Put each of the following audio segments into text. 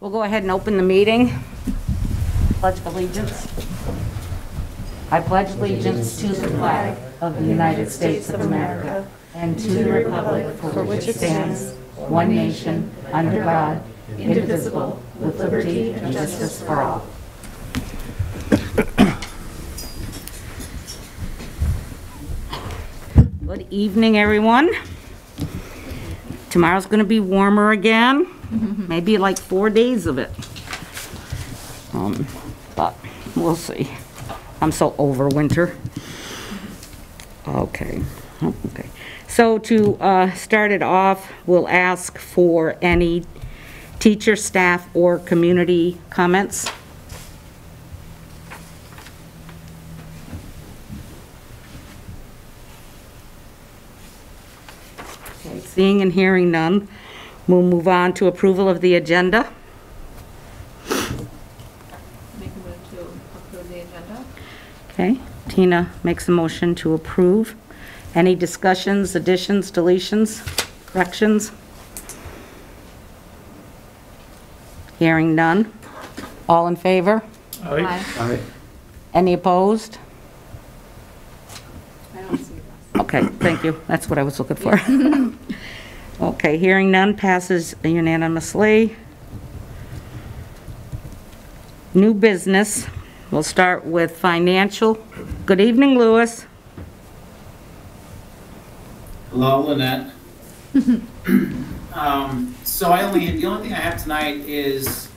We'll go ahead and open the meeting. Pledge of allegiance. I pledge allegiance to the flag of the United States of America and to the republic for which it stands, one nation, under God, indivisible, with liberty and justice for all. Good evening, everyone. Tomorrow's going to be warmer again. Maybe like 4 days of it. But we'll see. I'm so over winter. Okay. So to start it off, we'll ask for any teacher, staff, or community comments. Okay, seeing and hearing none, we'll move on to approval of the agenda. Make a move to approve the agenda. Okay, Tina makes a motion to approve. Any discussions, additions, deletions, corrections? Hearing none. All in favor? Aye. Any opposed? I don't see this. Okay, thank you. That's what I was looking for. Okay, hearing none, passes unanimously. New business. We'll start with financial. Good evening, Louis. Hello, Lynette. So the only thing I have tonight is,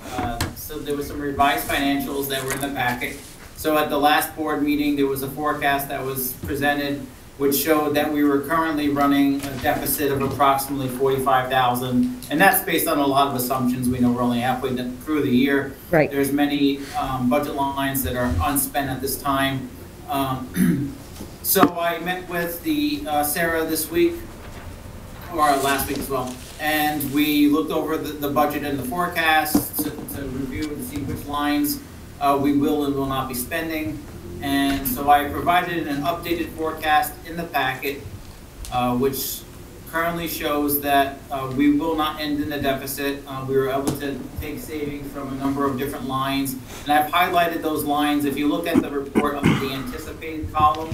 so there was some revised financials that were in the packet. So at the last board meeting, there was a forecast that was presented which showed that we were currently running a deficit of approximately $45,000. And that's based on a lot of assumptions. We know we're only halfway through the year. Right. There's many budget lines that are unspent at this time. So I met with Sarah this week, or last week as well, and we looked over the budget and the forecast to review and see which lines we will and will not be spending. And so I provided an updated forecast in the packet, which currently shows that we will not end in a deficit. We were able to take savings from a number of different lines, and I've highlighted those lines. If you look at the report under the anticipated column,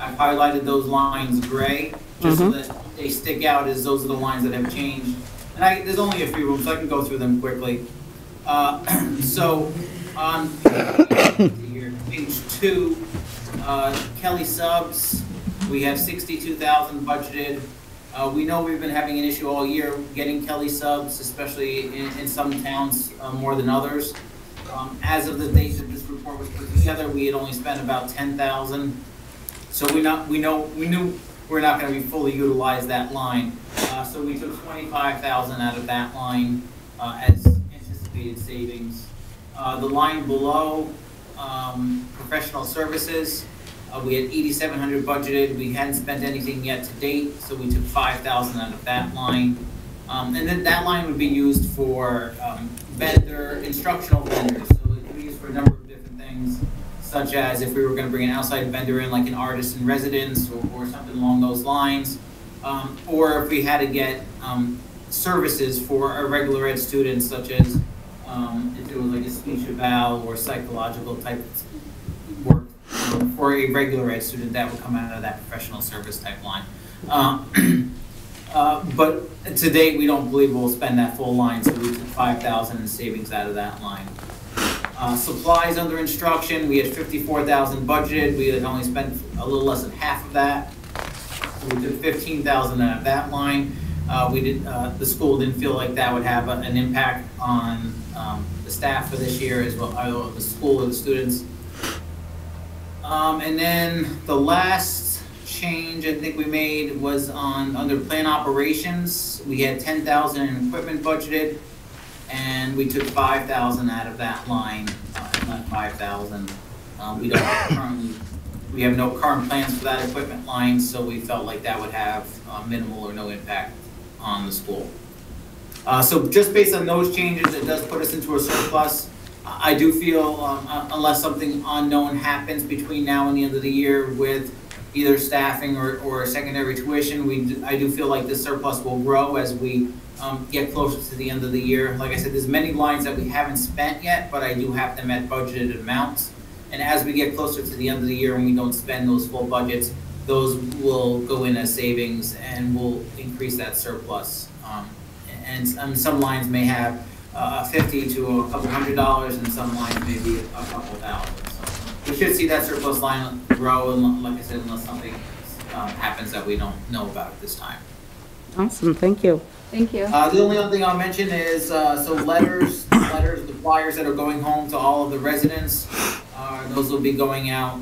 I've highlighted those lines gray, just so that they stick out as those are the lines that have changed. And there's only a few of them, so I can go through them quickly. So on page 2, Kelly subs, we have $62,000 budgeted. We know we've been having an issue all year getting Kelly subs, especially in some towns more than others. As of the date that this report was put together, we had only spent about $10,000. So we knew we're not going to be fully utilize that line. So we took $25,000 out of that line as anticipated savings. The line below, professional services, we had $8,700 budgeted. We hadn't spent anything yet to date, so we took $5,000 out of that line. And then that line would be used for instructional vendors. So it could be used for a number of different things, such as if we were going to bring an outside vendor in, like an artist in residence or something along those lines, or if we had to get services for our regular ed students, such as if it was like a speech eval or psychological type work for a regular ed student, that would come out of that professional service type line. But to date, we don't believe we'll spend that full line, so we took $5,000 in savings out of that line. Supplies under instruction, we had $54,000 budgeted. We had only spent a little less than half of that. So we took $15,000 out of that line. The school didn't feel like that would have an impact on the staff for this year as well, either the school or the students. And then the last change I think we made was under plan operations. We had $10,000 in equipment budgeted, and we took $5,000 out of that line, not $5,000. We have no current plans for that equipment line, so we felt like that would have minimal or no impact on the school. So just based on those changes, it does put us into a surplus. I do feel, unless something unknown happens between now and the end of the year with either staffing or secondary tuition, I do feel like this surplus will grow as we get closer to the end of the year. Like I said, there's many lines that we haven't spent yet, but I do have them at budgeted amounts. And as we get closer to the end of the year and we don't spend those full budgets, those will go in as savings and will increase that surplus. And some lines may have $50 to a couple $100, and some lines may be a couple thousand. So we should see that surplus line grow, and like I said, unless something happens that we don't know about at this time. Awesome, thank you. Thank you. The only other thing I'll mention is, so letters, the flyers that are going home to all of the residents, those will be going out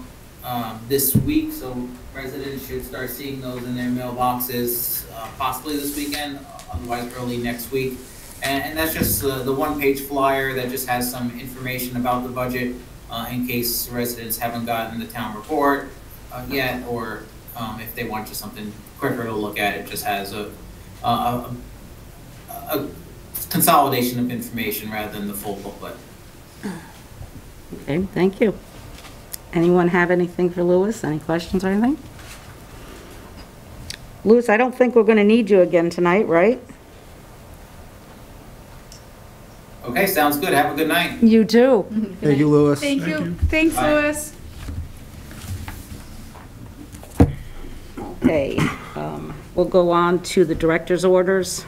this week, so residents should start seeing those in their mailboxes possibly this weekend, otherwise early next week. And that's just the one-page flyer that just has some information about the budget in case residents haven't gotten the town report yet, or if they want just something quicker to look at. It just has a consolidation of information rather than the full booklet. Okay, thank you. Anyone have anything for Louis? Any questions or anything? Louis, I don't think we're going to need you again tonight, right? Okay, sounds good. Have a good night. You too. Thank you, Louis. Thank you. Thanks, Bye. Louis. Okay, we'll go on to the director's orders.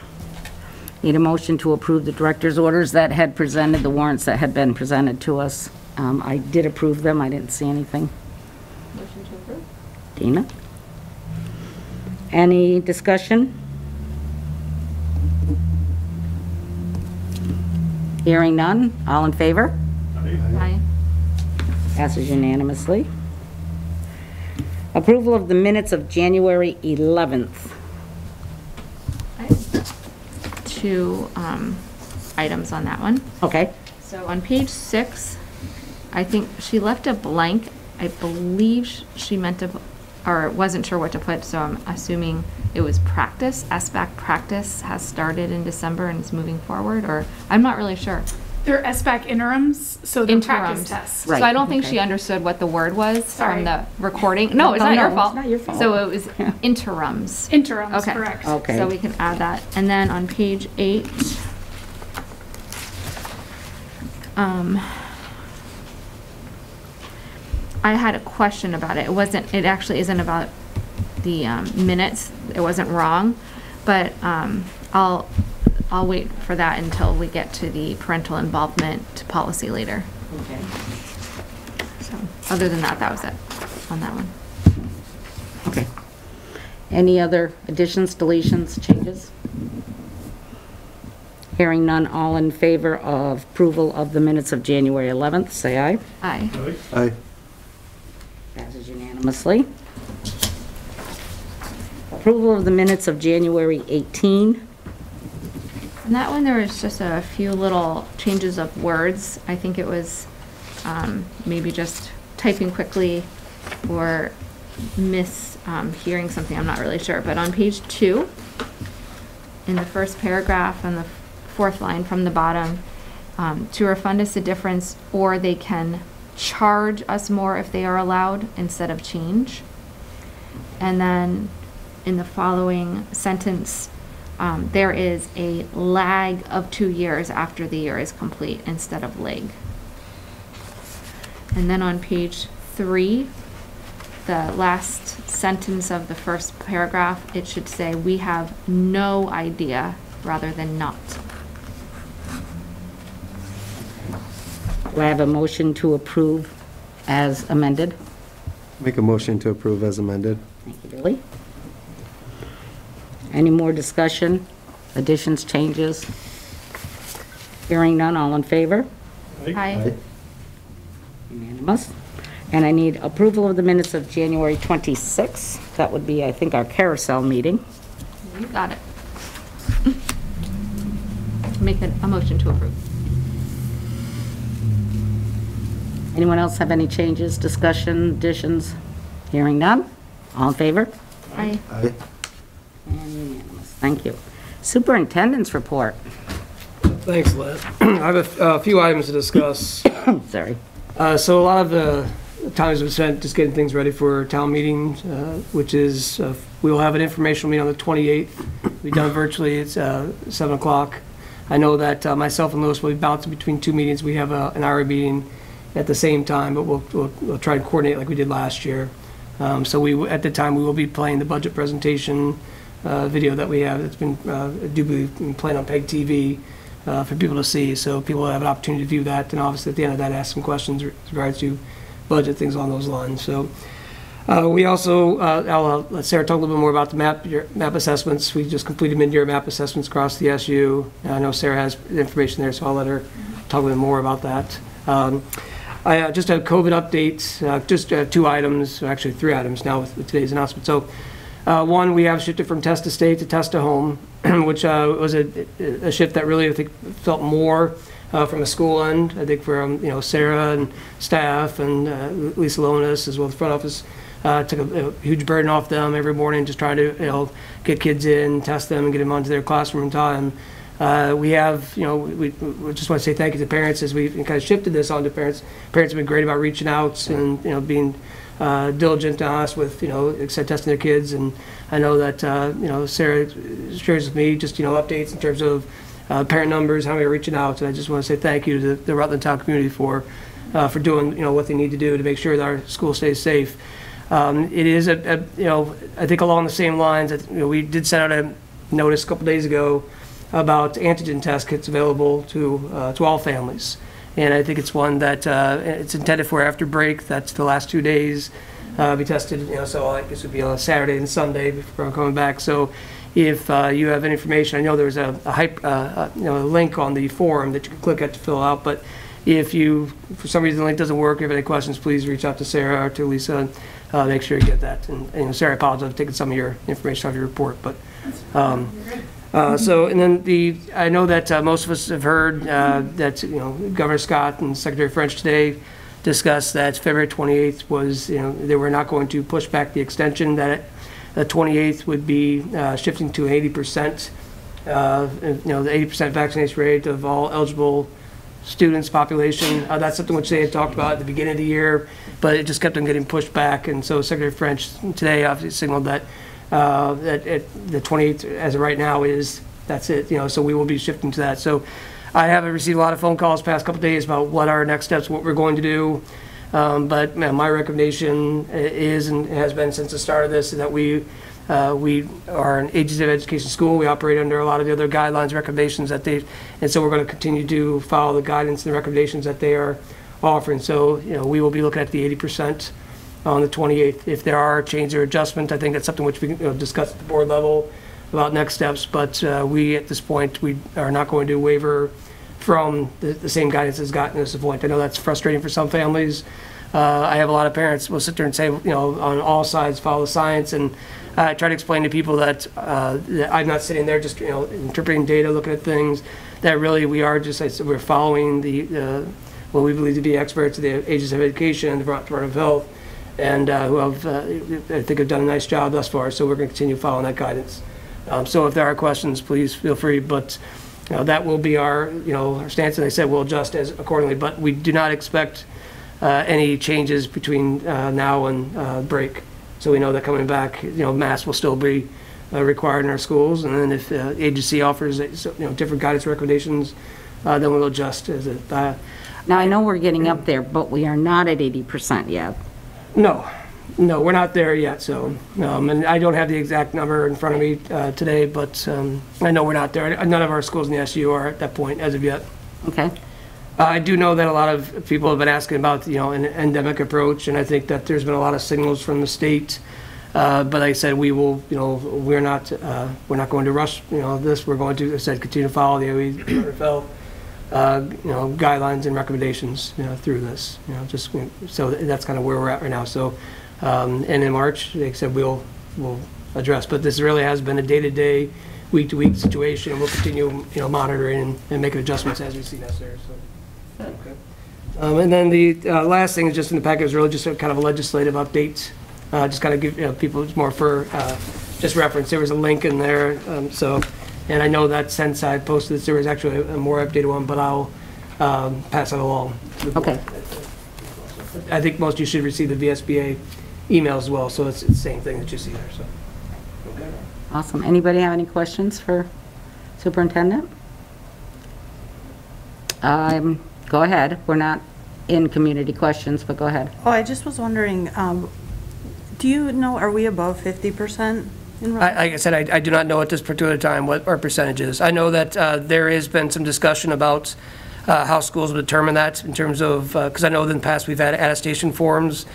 Need a motion to approve the director's orders that had presented, the warrants that had been presented to us. I did approve them. I didn't see anything. Motion to approve? Dina? Any discussion? Hearing none. All in favor? Aye. Passes unanimously. Approval of the minutes of January 11th. Two items on that one. Okay. So on page 6, I think she left a blank. I believe she meant to, or wasn't sure what to put, so I'm assuming it was practice. SBAC practice has started in December and is moving forward, or I'm not really sure. They're SBAC interims, so they're practice tests. Right. So I don't think okay. she understood what the word was Sorry. from the recording. No, it's not your fault. It's not your fault. So it was interims. Interims, Okay. correct. Okay. So we can add that. And then on page 8, I had a question about it. It actually isn't about the minutes. It wasn't wrong, but I'll wait for that until we get to the parental involvement policy later. Okay. So other than that, that was it on that one. Okay. Any other additions, deletions, changes? Hearing none, all in favor of approval of the minutes of January 11th, say aye. Aye. Aye. Passes unanimously. Approval of the minutes of January 18. And that one, there was just a few little changes of words. I think it was maybe just typing quickly or hearing something. I'm not really sure. But on page 2, in the first paragraph on the 4th line from the bottom, to refund us the difference, or they can charge us more if they are allowed instead of change. And then in the following sentence, there is a lag of 2 years after the year is complete instead of lag. And then on page 3, the last sentence of the first paragraph, it should say, "We have no idea," rather than "not." Do I have a motion to approve as amended? Make a motion to approve as amended. Thank you, Billy. Any more discussion, additions, changes? Hearing none, all in favor? Aye. Unanimous. And I need approval of the minutes of January 26th. That would be, I think, our carousel meeting. You got it. Make a motion to approve. Anyone else have any changes, discussion, additions? Hearing none, all in favor? Aye. Aye. And unanimous, thank you. Superintendent's report. Thanks, Liz. I have a few items to discuss. Sorry. So a lot of time has been spent just getting things ready for town meeting, which is, we will have an informational meeting on the 28th. We'll be done virtually. It's 7 o'clock. I know that myself and Lewis will be bouncing between two meetings. We have an hour meeting at the same time, but we'll try and coordinate like we did last year. So at the time, we will be playing the budget presentation video that we have. It's been playing on PEG TV for people to see. So people will have an opportunity to view that, and obviously at the end of that, ask some questions with regards to budget, things along those lines. So we also, I'll let Sarah talk a little bit more about the map assessments. We just completed mid-year map assessments across the SU. I know Sarah has information there, so I'll let her talk a little more about that. I just have COVID updates, just 2 items, actually 3 items now with today's announcement. So one, we have shifted from test to stay to test to home, which was a shift that really, I think, felt more from the school end. I think from Sarah and staff and Lisa Lonis, as well as the front office, took a huge burden off them every morning, just trying to get kids in, test them, and get them onto their classroom in time. We have, we just want to say thank you to parents as we kind of shifted this onto parents. Parents have been great about reaching out and being diligent to us with testing their kids. And I know that Sarah shares with me just updates in terms of parent numbers, how many are reaching out. And I just want to say thank you to the Rutland town community for doing what they need to do to make sure that our school stays safe. It is I think along the same lines that we did send out a notice a couple days ago about antigen test kits available to all families, and I think it's one that it's intended for after break. That's the last 2 days be tested. So I guess it would be on a Saturday and Sunday before coming back. So if you have any information, I know there's a link on the forum that you can click at to fill out. But if you, for some reason, the link doesn't work, if you have any questions, please reach out to Sarah or to Lisa. Make sure you get that. And Sarah, I apologize for taking some of your information off your report, but. So, and then I know that most of us have heard that Governor Scott and Secretary French today discussed that February 28th was they were not going to push back the extension, that the 28th would be shifting to 80%, the 80% vaccination rate of all eligible students population. That's something which they had talked about at the beginning of the year, but it just kept on getting pushed back. And so Secretary French today obviously signaled that the 28th, as of right now, that's it. So we will be shifting to that. So I haven't received a lot of phone calls the past couple of days about what our next steps, what we're going to do. But my recommendation is, and has been since the start of this, is that we are an agency of education school. We operate under a lot of the other guidelines, recommendations that and so we're going to continue to follow the guidance and the recommendations that they are offering. So we will be looking at the 80% on the 28th. If there are changes or adjustments, I think that's something which we can discuss at the board level about next steps. But we, at this point, we are not going to waver from the same guidance that's gotten us to this point. I know that's frustrating for some families. I have a lot of parents will sit there and say, on all sides, follow the science, and try to explain to people that, that I'm not sitting there just interpreting data, looking at things. That really we are just, we're following the what we believe to be experts of the agency of education and the Department of Health, and who have, I think, have done a nice job thus far. So we're going to continue following that guidance. So if there are questions, please feel free. But that will be our, our stance. And I said we'll adjust as accordingly. But we do not expect any changes between now and break. So we know that coming back, masks will still be required in our schools. And then if the agency offers, different guidance recommendations, then we'll adjust as it. Now, I know we're getting up there, but we are not at 80% yet. No, we're not there yet. So, and I don't have the exact number in front of me today, but I know we're not there. None of our schools in the SU are at that point as of yet. Okay. I do know that a lot of people have been asking about, an endemic approach, and I think that there's been a lot of signals from the state. But like I said, we will, we're not going to rush, this. We're going to, as I said, continue to follow the OE guidelines and recommendations, through this, just so that's kind of where we're at right now. So, and in March, like I said, we'll address. But this really has been a day-to-day, week-to-week situation, and we'll continue, monitoring and making adjustments as we see necessary. So. Okay. And then the last thing is just in the package is really just a kind of a legislative update. Just kind of give people more for just reference. There was a link in there, and I know that since I posted this, there was actually a more updated one, but I'll pass it along. Okay. I think most of you should receive the VSBA email as well, so it's the same thing that you see there, so. Okay. Awesome. Anybody have any questions for Superintendent? Go ahead. We're not in community questions, but go ahead. Oh, I just was wondering, do you know, are we above 50% in Like I said, I do not know at this particular time what our percentage is. I know that there has been some discussion about how schools will determine that in terms of, because I know in the past we've had attestation forms,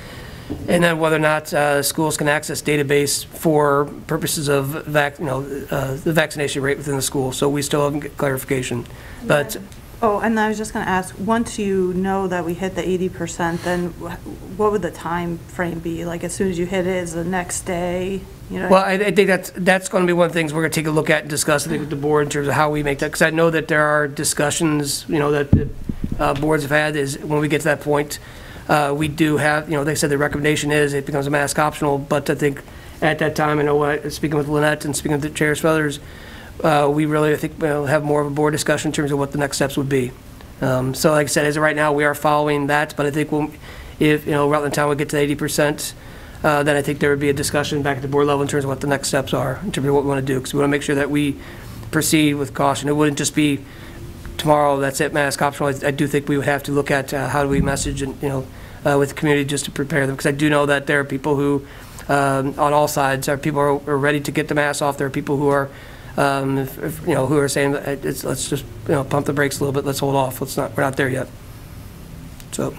and then whether or not schools can access database for purposes of the vaccination rate within the school. So we still haven't got clarification. But Oh, and I was just going to ask, once you know that we hit the 80%, then what would the time frame be? Like, as soon as you hit it, is the next day? You know? Well, I think that's going to be one of the things we're going to take a look at and discuss, I think, with the board in terms of how we make that. Because I know that there are discussions, that boards have had is when we get to that point, we do have, they said the recommendation is it becomes a mask optional. But I think at that time, I know speaking with Lynette and speaking with the chairs for others, we really, I think, have more of a board discussion in terms of what the next steps would be. So like I said, as of right now, we are following that, but I think if Rutland Town would get to 80%, then I think there would be a discussion back at the board level in terms of what the next steps are, in terms of what we want to do, because we want to make sure that we proceed with caution. It wouldn't just be tomorrow, that's it, mask optional. I do think we would have to look at how do we message and, with the community just to prepare them, because I do know that there are people who, on all sides, people are ready to get the mask off. There are people who are who are saying let's just pump the brakes a little bit. Let's hold off. We're not there yet. So.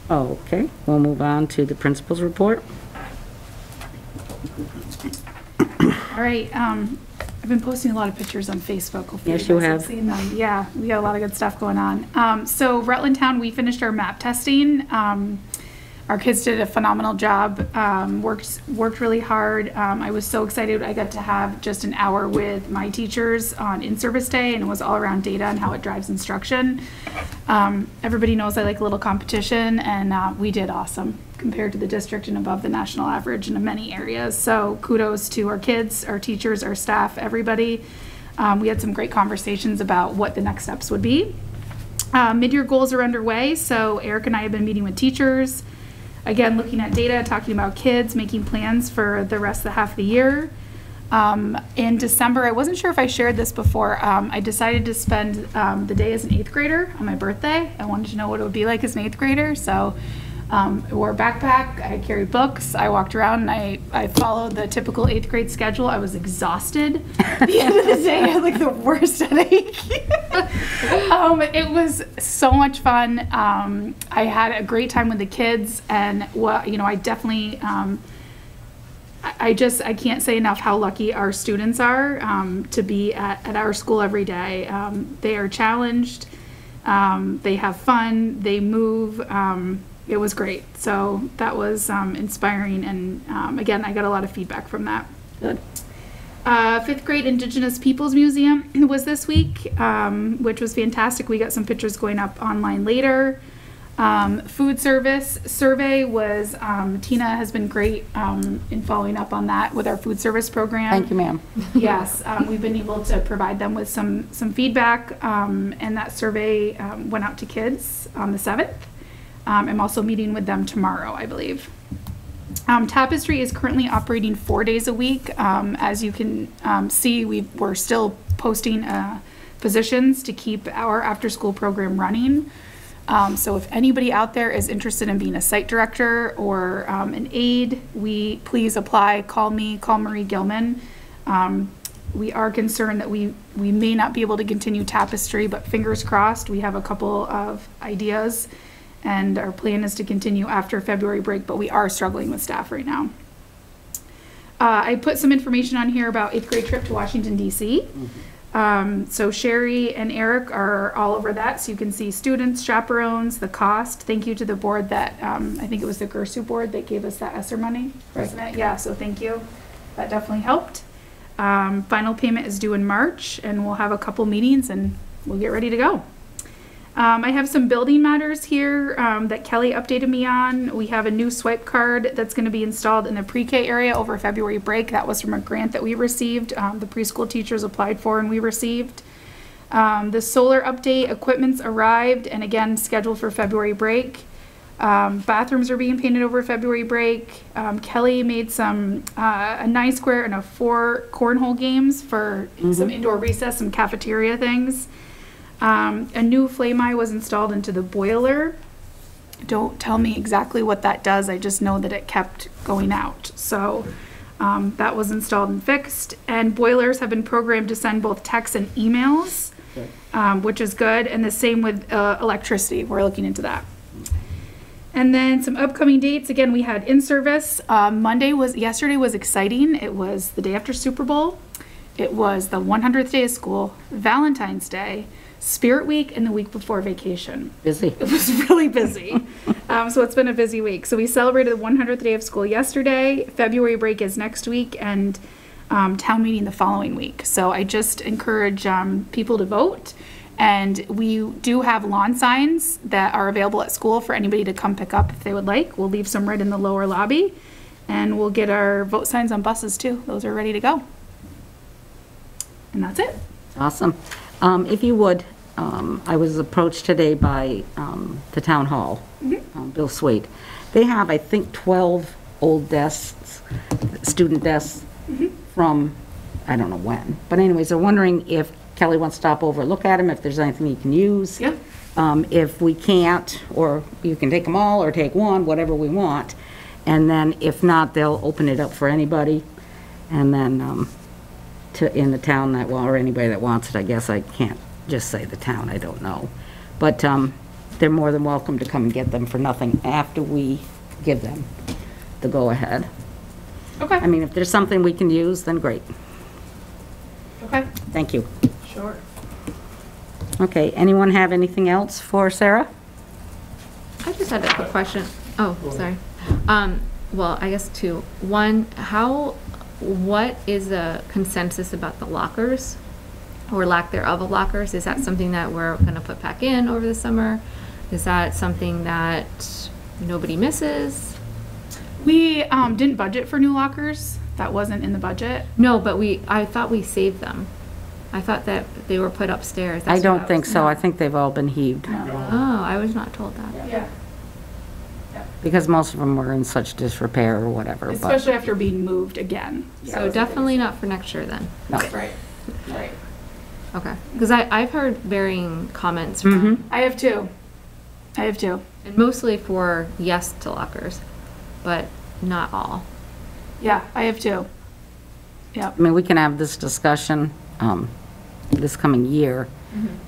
Okay, we'll move on to the principal's report. All right, I've been posting a lot of pictures on Facebook. Hopefully Yes, you guys have. Seen them. Yeah, we got a lot of good stuff going on. So Rutland Town, we finished our MAP testing. Our kids did a phenomenal job, worked really hard. I was so excited. I got to have just an hour with my teachers on in-service day, and it was all around data and how it drives instruction. Everybody knows I like a little competition, and we did awesome compared to the district and above the national average in many areas. So kudos to our kids, our teachers, our staff, everybody. We had some great conversations about what the next steps would be. Mid-year goals are underway, so Eric and I have been meeting with teachers. Again, looking at data, talking about kids, making plans for the rest of the half of the year. In December, I wasn't sure if I shared this before, I decided to spend the day as an 8th grader on my birthday. I wanted to know what it would be like as an 8th grader, so I wore a backpack, I carried books, I walked around, and I followed the typical 8th grade schedule. I was exhausted. At the end of the day, I had like the worst headache. It was so much fun. I had a great time with the kids, and I definitely, I can't say enough how lucky our students are to be at our school every day. They are challenged, they have fun, they move. It was great. So that was inspiring, and again, I got a lot of feedback from that. Good. 5th grade Indigenous Peoples Museum was this week, which was fantastic. We got some pictures going up online later. Food service survey was, Tina has been great in following up on that with our food service program. Thank you, ma'am. Yes, we've been able to provide them with some feedback, and that survey went out to kids on the 7th. I'm also meeting with them tomorrow, I believe. Tapestry is currently operating 4 days a week. As you can see, we're still posting positions to keep our after-school program running. So if anybody out there is interested in being a site director or an aide, please apply. Call me, call Marie Gilman. We are concerned that we may not be able to continue Tapestry, but fingers crossed, we have a couple of ideas. And our plan is to continue after February break, but we are struggling with staff right now. I put some information on here about 8th grade trip to Washington, D.C. So Sherry and Eric are all over that, so you can see students, chaperones, the cost. Thank you to the board that, I think it was the GERSU board that gave us that ESSER money, wasn't it? Yeah, so thank you. That definitely helped. Final payment is due in March, and we'll have a couple meetings, and we'll get ready to go. I have some building matters here that Kelly updated me on. We have a new swipe card that's going to be installed in the pre-K area over February break. That was from a grant that we received. The preschool teachers applied for and we received. The solar update, equipment's arrived and again scheduled for February break. Bathrooms are being painted over February break. Kelly made a 9 square and a 4 cornhole games for some indoor recess, some cafeteria things. A new flame eye was installed into the boiler. Don't tell me exactly what that does. I just know that it kept going out. So that was installed and fixed. And boilers have been programmed to send both texts and emails, which is good. And the same with electricity. We're looking into that. And then some upcoming dates. Again, we had in-service. Yesterday was exciting. It was the day after Super Bowl. It was the 100th day of school, Valentine's Day, Spirit Week, and the week before vacation. Busy. It was really busy. So it's been a busy week. So we celebrated the 100th day of school yesterday. February break is next week, and town meeting the following week. So I just encourage people to vote. And we do have lawn signs that are available at school for anybody to come pick up if they would like. We'll leave some right in the lower lobby. And we'll get our vote signs on buses too. Those are ready to go. And that's it. Awesome. If you would, I was approached today by the town hall, Bill Sweet. They have, I think, 12 old desks, student desks from, I don't know when. But anyways, they're wondering if Kelly wants to stop over, look at them, if there's anything he can use. Yeah. If we can't, or you can take them all or take one, whatever we want. And then if not, they'll open it up for anybody. And then in the town that, or anybody that wants it, I guess I can't just say the town, I don't know. But they're more than welcome to come and get them for nothing after we give them the go-ahead. Okay. I mean, if there's something we can use, then great. Okay. Thank you. Sure. Okay, anyone have anything else for Sarah? I just had a quick question. Oh, sorry. Well, I guess two. One, what is the consensus about the lockers or lack thereof of lockers? Is that something that we're going to put back in over the summer? Is that something that nobody misses? We didn't budget for new lockers. That wasn't in the budget. No, but I thought we saved them. I thought that they were put upstairs. I don't think so. I think they've all been heaved. Oh, I was not told that. Yeah. Because most of them were in such disrepair or whatever. But Especially after being moved again. So definitely not for next year then. no. Right. Right. Okay. Because I've heard varying comments from, I have two. and mostly for yes to lockers, but not all. Yeah, I have two. Yep. I mean, we can have this discussion this coming year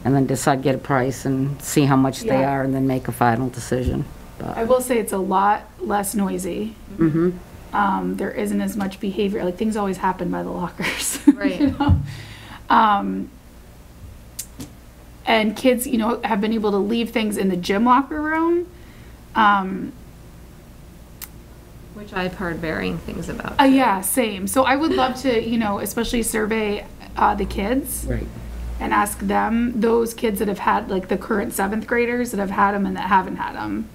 and then decide, get a price and see how much they Yeah. are and then make a final decision. But I will say it's a lot less noisy. There isn't as much behavior. Like, things always happen by the lockers. Right. You know? And kids, have been able to leave things in the gym locker room. Which I've heard varying things about. Yeah, same. So I would love to, especially survey the kids right. and ask them, those kids that have had, like, the current 7th graders that have had them and that haven't had them.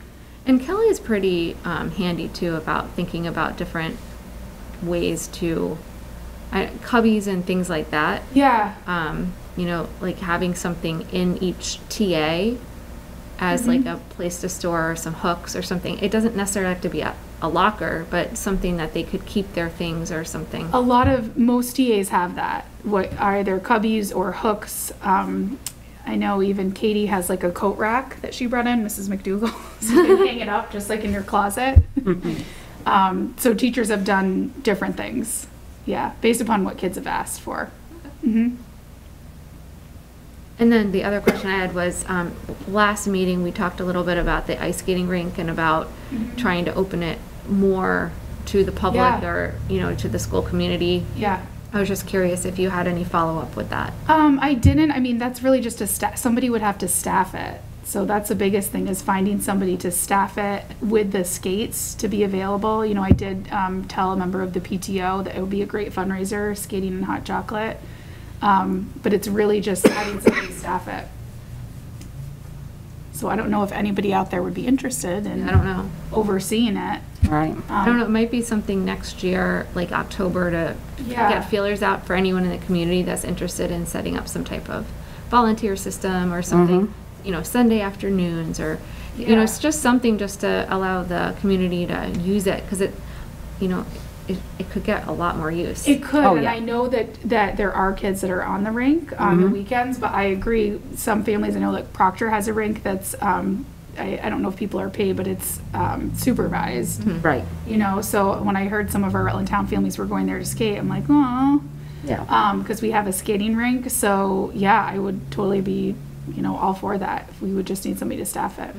And Kelly is pretty handy too about thinking about different ways to, cubbies and things like that. Yeah. Like having something in each TA as like a place to store some hooks or something. It doesn't necessarily have to be a locker, but something that they could keep their things or something. Most TAs have that. What are their cubbies or hooks? I know even Katie has like a coat rack that she brought in, Mrs. McDougall. So you can hang it up just like in your closet. So teachers have done different things. Yeah, based upon what kids have asked for. And then the other question I had was, last meeting, we talked a little bit about the ice skating rink and about trying to open it more to the public or, to the school community. Yeah. I was just curious if you had any follow-up with that. I didn't. I mean, that's really just somebody would have to staff it. So that's the biggest thing, is finding somebody to staff it with the skates to be available. I did tell a member of the PTO that it would be a great fundraiser, skating and hot chocolate. But it's really just having somebody staff it. So I don't know if anybody out there would be interested in I don't know. overseeing it. Right. I don't know, it might be something next year, like October, to Yeah. get feelers out for anyone in the community that's interested in setting up some type of volunteer system or something, you know, Sunday afternoons or, you know, it's just something just to allow the community to use it, because it, you know, it could get a lot more use. It could, Oh, and yeah. I know that there are kids that are on the rink on the weekends, but I agree, some families, I know like Proctor has a rink that's, I don't know if people are paid, but it's supervised. Right, You know, so when I heard some of our Rutland Town families were going there to skate, I'm like, oh, yeah. because we have a skating rink, so yeah, I would totally be, you know, all for that. We would just need somebody to staff it.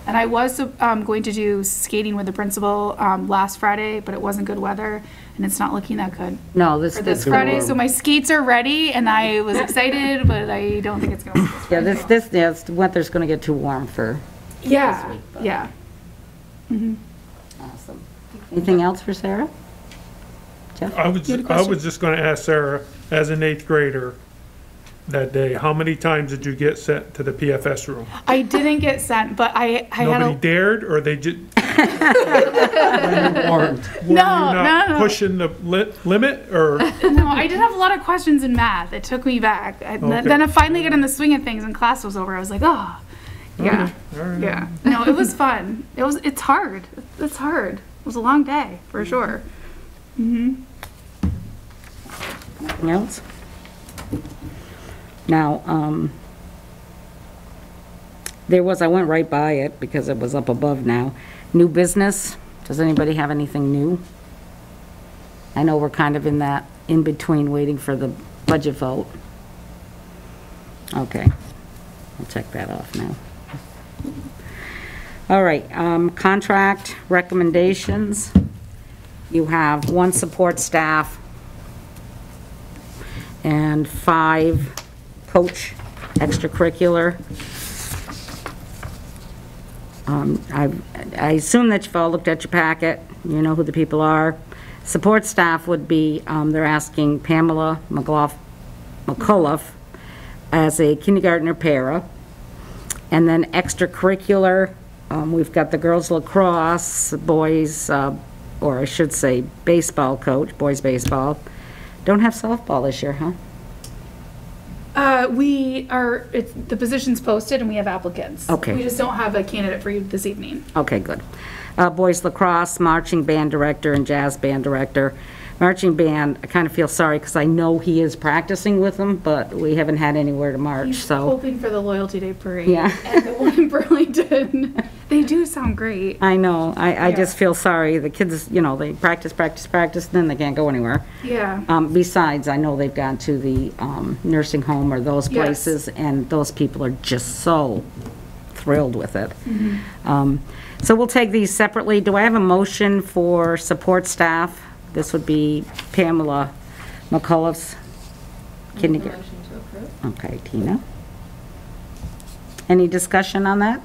And I was going to do skating with the principal last Friday, but it wasn't good weather, and it's not looking that good No, this, for this this, Friday. So my skates are ready, and I was excited, but I don't think it's gonna. yeah, this winter's gonna get too warm for, Yeah, yeah. awesome. Anything else for Sarah? Jeff? I You had a I question? was just gonna ask Sarah, as an 8th grader that day, how many times did you get sent to the PFS room? I didn't get sent, but I had Nobody a. dared, or they just, Warned. were you not no. pushing the limit, or? No, I did have a lot of questions in math. It took me back. And Okay. Then I finally got in the swing of things and class was over. I was like, oh, yeah, yeah. No, it was fun. It's hard. It's hard. It was a long day, for sure. Anything else? Now, I went right by it because it was up above now. New business, does anybody have anything new? I know we're kind of in that in-between waiting for the budget vote. Okay, I'll check that off now. All right, contract recommendations. You have 1 support staff and 5 coach extracurricular. I assume that you've all looked at your packet, you know who the people are. Support staff would be, they're asking Pamela McCullough as a kindergartner para. And then extracurricular, we've got the girls lacrosse, boys, or I should say baseball coach, boys baseball. Don't have softball this year, huh? The position's posted and we have applicants. Okay. We just don't have a candidate for you this evening. Okay, good. Boys lacrosse, marching band director, and jazz band director. Marching band, I kind of feel sorry because I know he is practicing with them, but we haven't had anywhere to march, He's so. hoping for the Loyalty Day Parade. Yeah. And the one in Burlington. They do sound great. I know, I Yeah. just feel sorry. The kids, you know, they practice, then they can't go anywhere. Yeah. Besides, I know they've gone to the nursing home or those Yes. places, and those people are just so thrilled with it. Mm-hmm. So we'll take these separately. Do I have a motion for support staff? This would be Pamela McCullough's kindergarten. Motion to approve. Okay, Tina. Any discussion on that?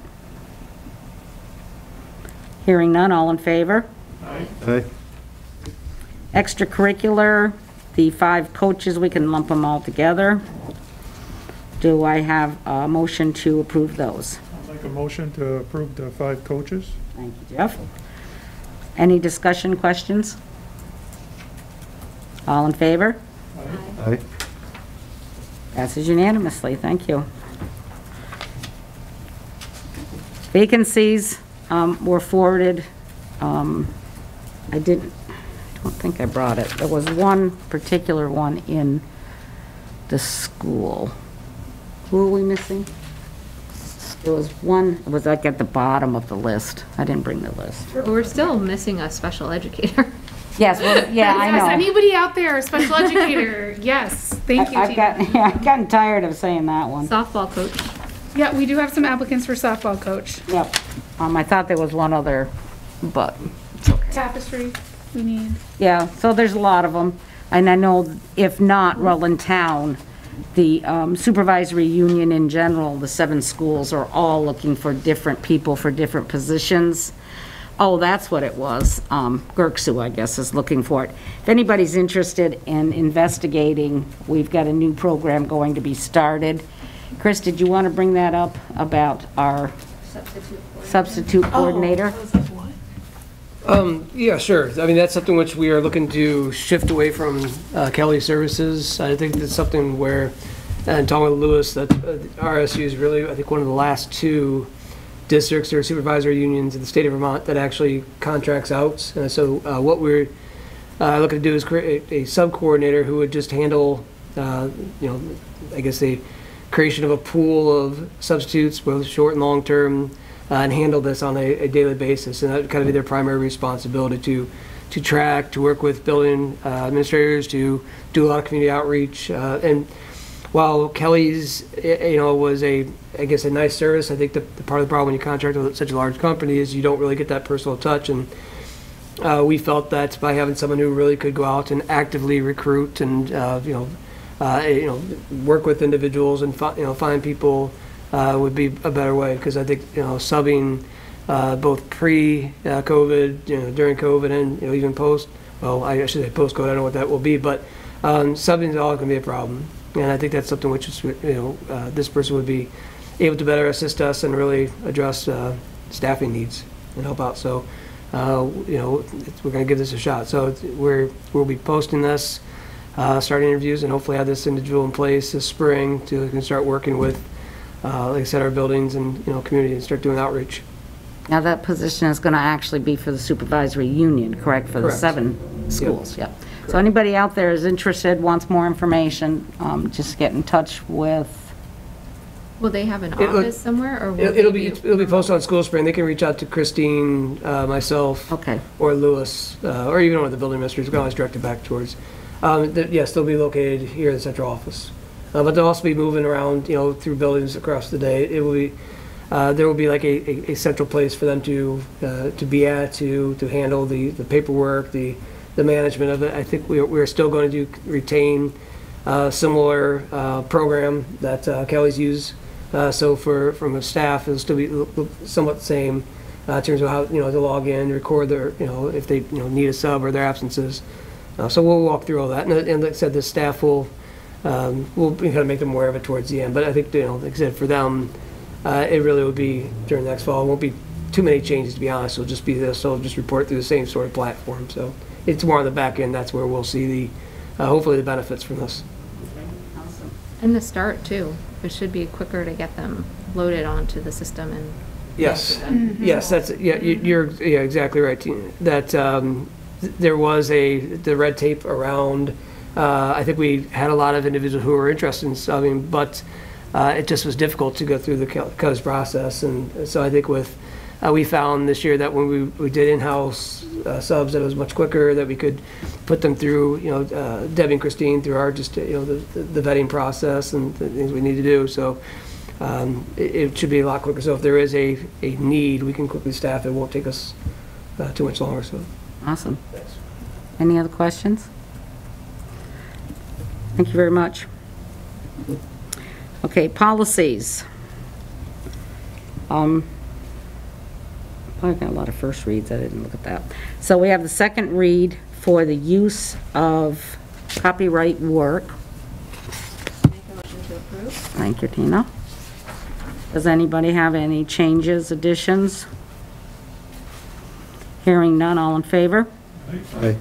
Hearing none, all in favor? Aye. Extracurricular, the 5 coaches, we can lump them all together. Do I have a motion to approve those? I'll make a motion to approve the 5 coaches. Thank you, Jeff. Any discussion, questions? All in favor? Aye. Passes unanimously, thank you. Vacancies were forwarded. I don't think I brought it. There was one particular one in the school. Who are we missing? There was one, it was like at the bottom of the list. I didn't bring the list. We're still missing a special educator. Yes, well, yeah, I Yes, know. anybody out there, a special educator, yes, thank you, I've Tina. I've gotten tired of saying that one. Softball coach. Yeah, we do have some applicants for softball coach. Yep. I thought there was one other, but Tapestry, we need. yeah, so there's a lot of them. And I know if not Rutland Town, the supervisory union in general, the 7 schools are all looking for different people for different positions. Oh, that's what it was. Gerksu, I guess, is looking for it. If anybody's interested in investigating, we've got a new program going to be started. Chris, did you want to bring that up about our substitute coordinator? Yeah, sure. I mean, that's something which we are looking to shift away from Kelly Services. I think that's something where and talking with Lewis, that RSU is really, I think, one of the last two districts or supervisory unions in the state of Vermont that actually contracts out. And so what we're looking to do is create a sub-coordinator who would just handle, I guess the creation of a pool of substitutes, both short and long term, and handle this on a daily basis. And that would kind of be their primary responsibility to track, to work with building administrators, to do a lot of community outreach. And while Kelly's, was a nice service, I think the part of the problem when you contract with such a large company is you don't really get that personal touch. And we felt that by having someone who really could go out and actively recruit and work with individuals and find people would be a better way, because I think subbing both pre-COVID, during COVID, and even post. Well, I should say post-COVID. I don't know what that will be, but subbing is always going to be a problem, and I think that's something which is this person would be able to better assist us and really address staffing needs and help out. So we're going to give this a shot. So we'll be posting this, starting interviews, and hopefully have this individual in place this spring to can start working with, like I said, our buildings and community and start doing outreach. Now, that position is going to actually be for the supervisory union, correct? For the Correct. 7 schools, yep. So anybody out there is interested, wants more information, just get in touch with. Will they have an office somewhere, or will It'll they be posted on School Spring. They can reach out to Christine, myself, Okay. or Lewis, or even one of the building administrators. We can always direct it back towards. Yes, they'll be located here in the central office, but they'll also be moving around, through buildings across the day. It will be. There will be like a central place for them to be at, to handle the paperwork, the management of it. I think we're still going to retain a similar program that Kelly's used. So from a staff, it'll still be somewhat the same in terms of how to log in, record their if they need a sub or their absences. So we'll walk through all that, and like I said, the staff will kind of make them aware of it towards the end. But I think like I said, for them. It really would be during next fall. It won't be too many changes, to be honest. It'll just be this. So just report through the same sort of platform. So it's more on the back end. That's where we'll see hopefully the benefits from this. Awesome. and the start too? It should be quicker to get them loaded onto the system and. Yes, yes, that's, you're exactly right. That there was the red tape around, I think we had a lot of individuals who were interested in subbing, but it just was difficult to go through the CUS process. And so I think we found this year that when we did in-house subs, that it was much quicker, that we could put them through, Debbie and Christine through our the vetting process and the things we need to do. So it should be a lot quicker. So if there is a need, we can quickly staff it. It won't take us too much longer. So Awesome. Any other questions? Thank you very much. Okay, policies. I got a lot of first reads. I didn't look at that. So we have the second read for the use of copyright work. Make a motion to approve. Thank you, Tina. Does anybody have any changes, additions? Hearing none, all in favor? Aye.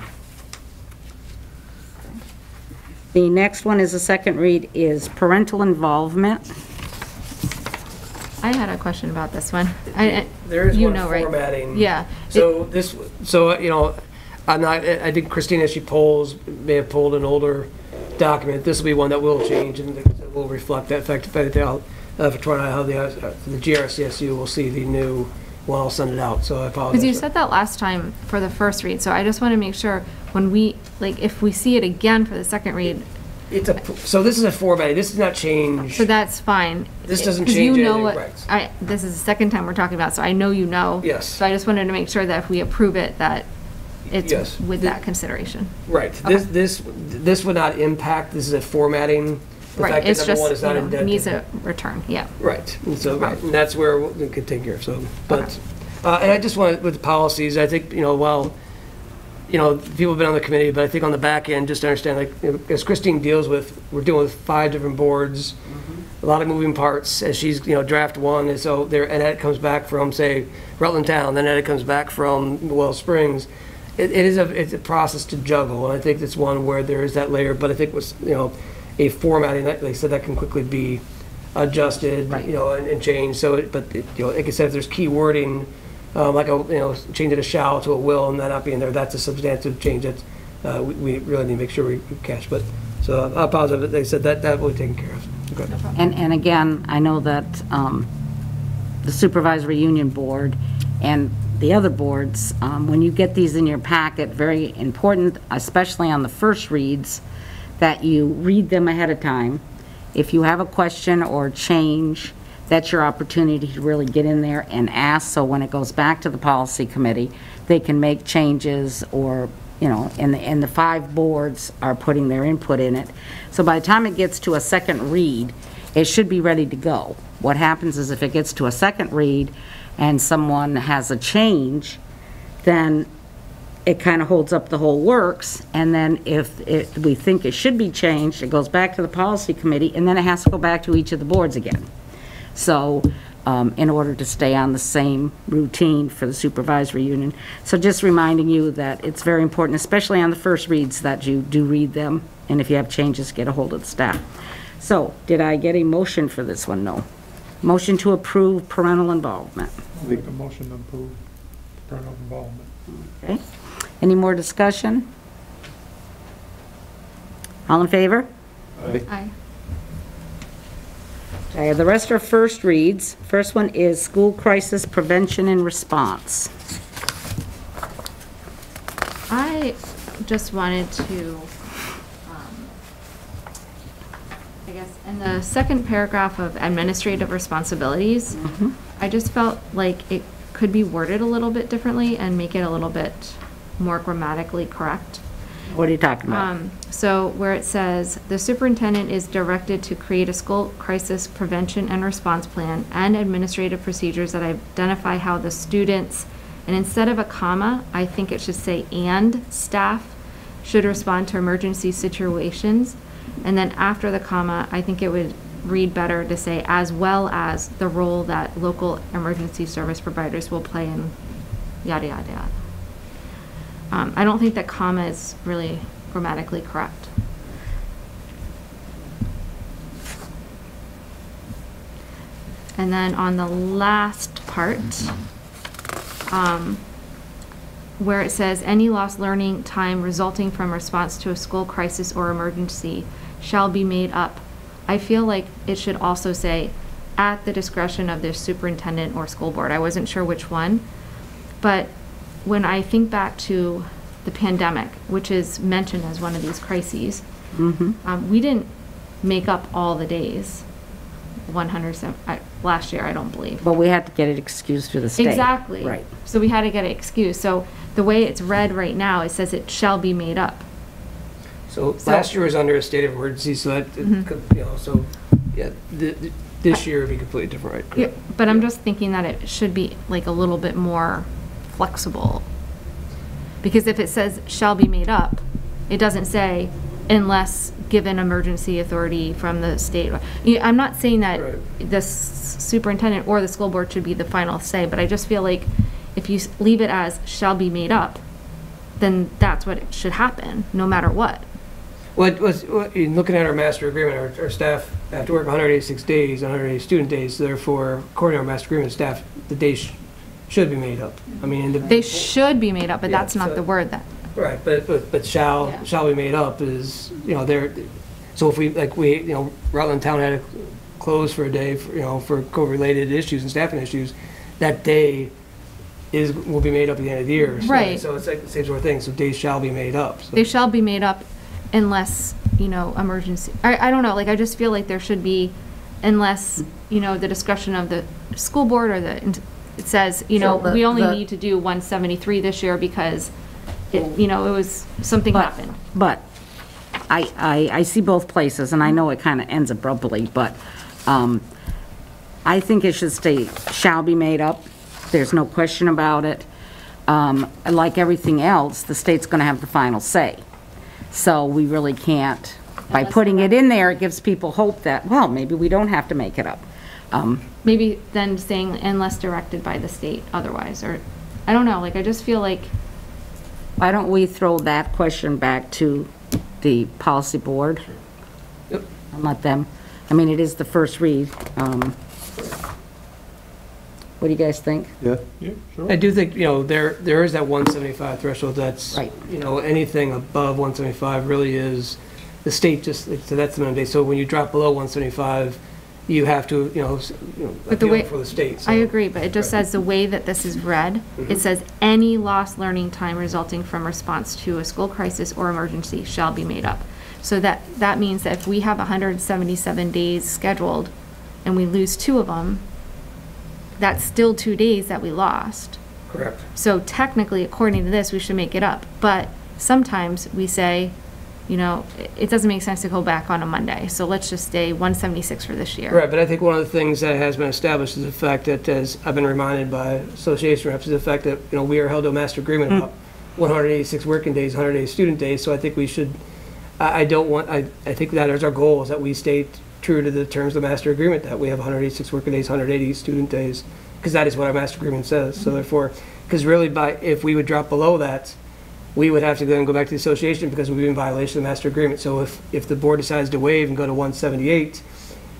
The next one is the second read is parental involvement. I had a question about this one. there is You one know, right? formatting. Yeah. I'm not. I think Christina, as she may have pulled an older document. This will be one that will change and will reflect that fact. For trying how the GRCSU will see the new one. I'll send it out. So I apologize. Because you said that last time for the first read, so I just want to make sure when if we see it again for the second read. So this is a formatting. This does not change. So that's fine. This doesn't 'Cause change you know anything, what, right. this is the second time we're talking about, so I know you know. Yes. So I just wanted to make sure that if we approve it, that it's Yes. with that consideration. Right. Okay. This would not impact. This is a formatting. The Right, fact that it's number just, one is not indented. needs a return, yeah. Right, and so, and that's where we could take care of, so, but, and I just want, with the policies, I think, people have been on the committee, but I think on the back end, just to understand, as Christine deals with, we're dealing with 5 different boards, a lot of moving parts, as she's, draft one, and so there, and it comes back from, say, Rutland Town, then it comes back from Wells Springs. It's a process to juggle, and I think it's one where there is that layer, but I think a formatting, that they said that can quickly be adjusted, Right. and changed. So, like I said, if there's key wording, like change it a shall to a will, and that not being there, that's a substantive change that we really need to make sure we catch. But so I'm positive that they said that will be taken care of. Okay. And again, I know that the Supervisory Union Board and the other boards, when you get these in your packet, very important, especially on the first reads, that you read them ahead of time. If you have a question or change, that's your opportunity to really get in there and ask, so when it goes back to the policy committee, they can make changes, or, and the 5 boards are putting their input in it. So by the time it gets to a second read, it should be ready to go. What happens is if it gets to a second read and someone has a change, then it kind of holds up the whole works, and then if we think it should be changed, it goes back to the policy committee, and then it has to go back to each of the boards again. So, in order to stay on the same routine for the supervisory union. So just reminding you that it's very important, especially on the first reads, that you do read them, and if you have changes, get a hold of the staff. So, did I get a motion for this one? No. Motion to approve parental involvement. I'll make a motion to approve parental involvement. Okay. Any more discussion? All in favor? Aye. Okay, the rest are first reads. First one is school crisis prevention and response. I just wanted to, I guess, in the second paragraph of administrative responsibilities, I just felt like it could be worded a little bit differently and make it a little bit more grammatically correct. What are you talking about? So where it says, the superintendent is directed to create a school crisis prevention and response plan and administrative procedures that identify how the students, and instead of a comma, I think it should say and staff should respond to emergency situations. And then after the comma, I think it would read better to say as well as the role that local emergency service providers will play in yada, yada, yada. I don't think that comma is really grammatically correct. And then on the last part, where it says any lost learning time resulting from response to a school crisis or emergency shall be made up, I feel like it should also say at the discretion of the superintendent or school board. I wasn't sure which one, but when I think back to the pandemic, which is mentioned as one of these crises, we didn't make up all the days, 107, last year, I don't believe. But we had to get it excused to the state. Exactly. Right. So we had to get it excused. So the way it's read right now, it says it shall be made up. So last year was under a state of emergency, so that, this year would be completely different, right? Yeah, but I'm just thinking that it should be like a little bit more flexible. Because if it says shall be made up, it doesn't say unless given emergency authority from the state. I'm not saying that the superintendent or the school board should be the final say, but I just feel like if you leave it as shall be made up, then that's what should happen, no matter what. In looking at our master agreement, our staff have to work 186 days, 180 student days, therefore, according to our master agreement, staff, the days should be made up. I mean, they should be made up, but that's not the word that. Right, but shall be made up is, there, so if Rutland Town had to close for a day, for COVID-related issues and staffing issues, that day will be made up at the end of the year. Right. So it's like the same sort of thing, so days shall be made up. So. They shall be made up unless, emergency, I don't know, I just feel like there should be, unless, the discretion of the school board or it says, we only need to do 173 this year because it was, something happened. But I see both places, and I know it kind of ends abruptly, but I think it should stay shall be made up. There's no question about it. Like everything else, the state's going to have the final say. So we really can't, by putting it in there, it gives people hope that, well, maybe we don't have to make it up. Maybe then saying unless directed by the state otherwise, or I don't know, I just feel like. Why don't we throw that question back to the policy board? Yep. and let them, I mean, it is the first read. What do you guys think? Yeah. Yeah, sure. I do think, there is that 175 threshold that's, Right. Anything above 175 really is, the state just, so that's the minimum day. So when you drop below 175, you have to, But the appeal way- for the state. So. I agree, but it just says the way that this is read, it says any lost learning time resulting from response to a school crisis or emergency shall be made up. So that means that if we have 177 days scheduled and we lose 2 of them, that's still 2 days that we lost. Correct. So technically, according to this, we should make it up. But sometimes we say, it doesn't make sense to go back on a Monday. So let's just stay 176 for this year. Right, but I think one of the things that has been established is the fact that, as I've been reminded by association reps, is the fact that, we are held to a master agreement about 186 working days, 180 student days. So I think we should, I think that is our goal, is that we stay true to the terms of the master agreement, that we have 186 working days, 180 student days, because that is what our master agreement says. So therefore, because really if we would drop below that, we would have to then go back to the association because we'd be in violation of the master agreement. So if the board decides to waive and go to 178,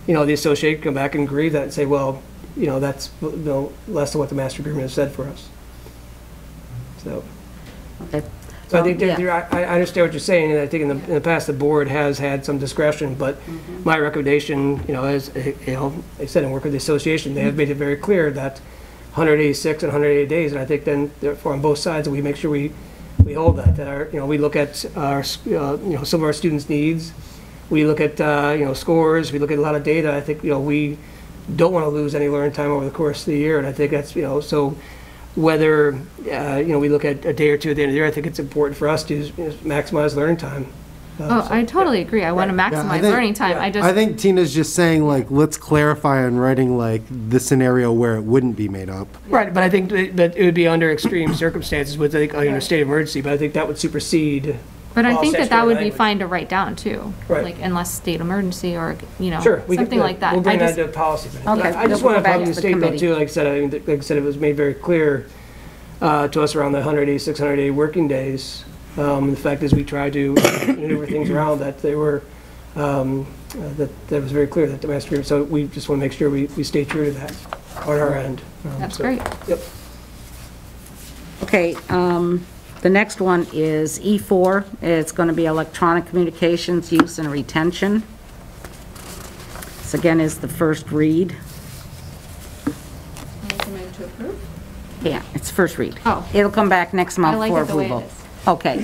the association can come back and agree that and say, well, that's less than what the master agreement has said for us. So. Okay. So I think Yeah. I understand what you're saying, and I think in the past, the board has had some discretion, but my recommendation, as, I said, in work with the association, they have made it very clear that 186 and 180 days, and I think then, therefore, on both sides, we make sure we hold that we look at our, some of our students' needs, we look at, scores, we look at a lot of data. I think, we don't want to lose any learning time over the course of the year, and I think that's, so whether, we look at a day or two at the end of the year, I think it's important for us to maximize learning time. Oh, I totally agree. I want to I maximize think- learning time. I think Tina's just saying, like, let's clarify in writing, like, the scenario where it wouldn't be made up. Right, but I think that it would be under extreme circumstances with, a state of emergency, but I think that would supersede. But I all think that statutory would be language. fine to write down too. Right. Like unless state emergency or, Sure, we something could, like that. We'll bring I just- that to policy. Okay, I just we'll want go to back publicly to the state though committee. too, like I said, it was made very clear to us around the 186, 180 working days. The fact is we tried to maneuver things around that they were, that was very clear that the master agreement, so we just want to make sure we stay true to that on our end. That's So, great. Yep. Okay, the next one is E4. It's going to be electronic communications use and retention. This again is the first read. Yeah, it's first read. Oh. It'll come back next month I like for it the way it approval. is. Okay.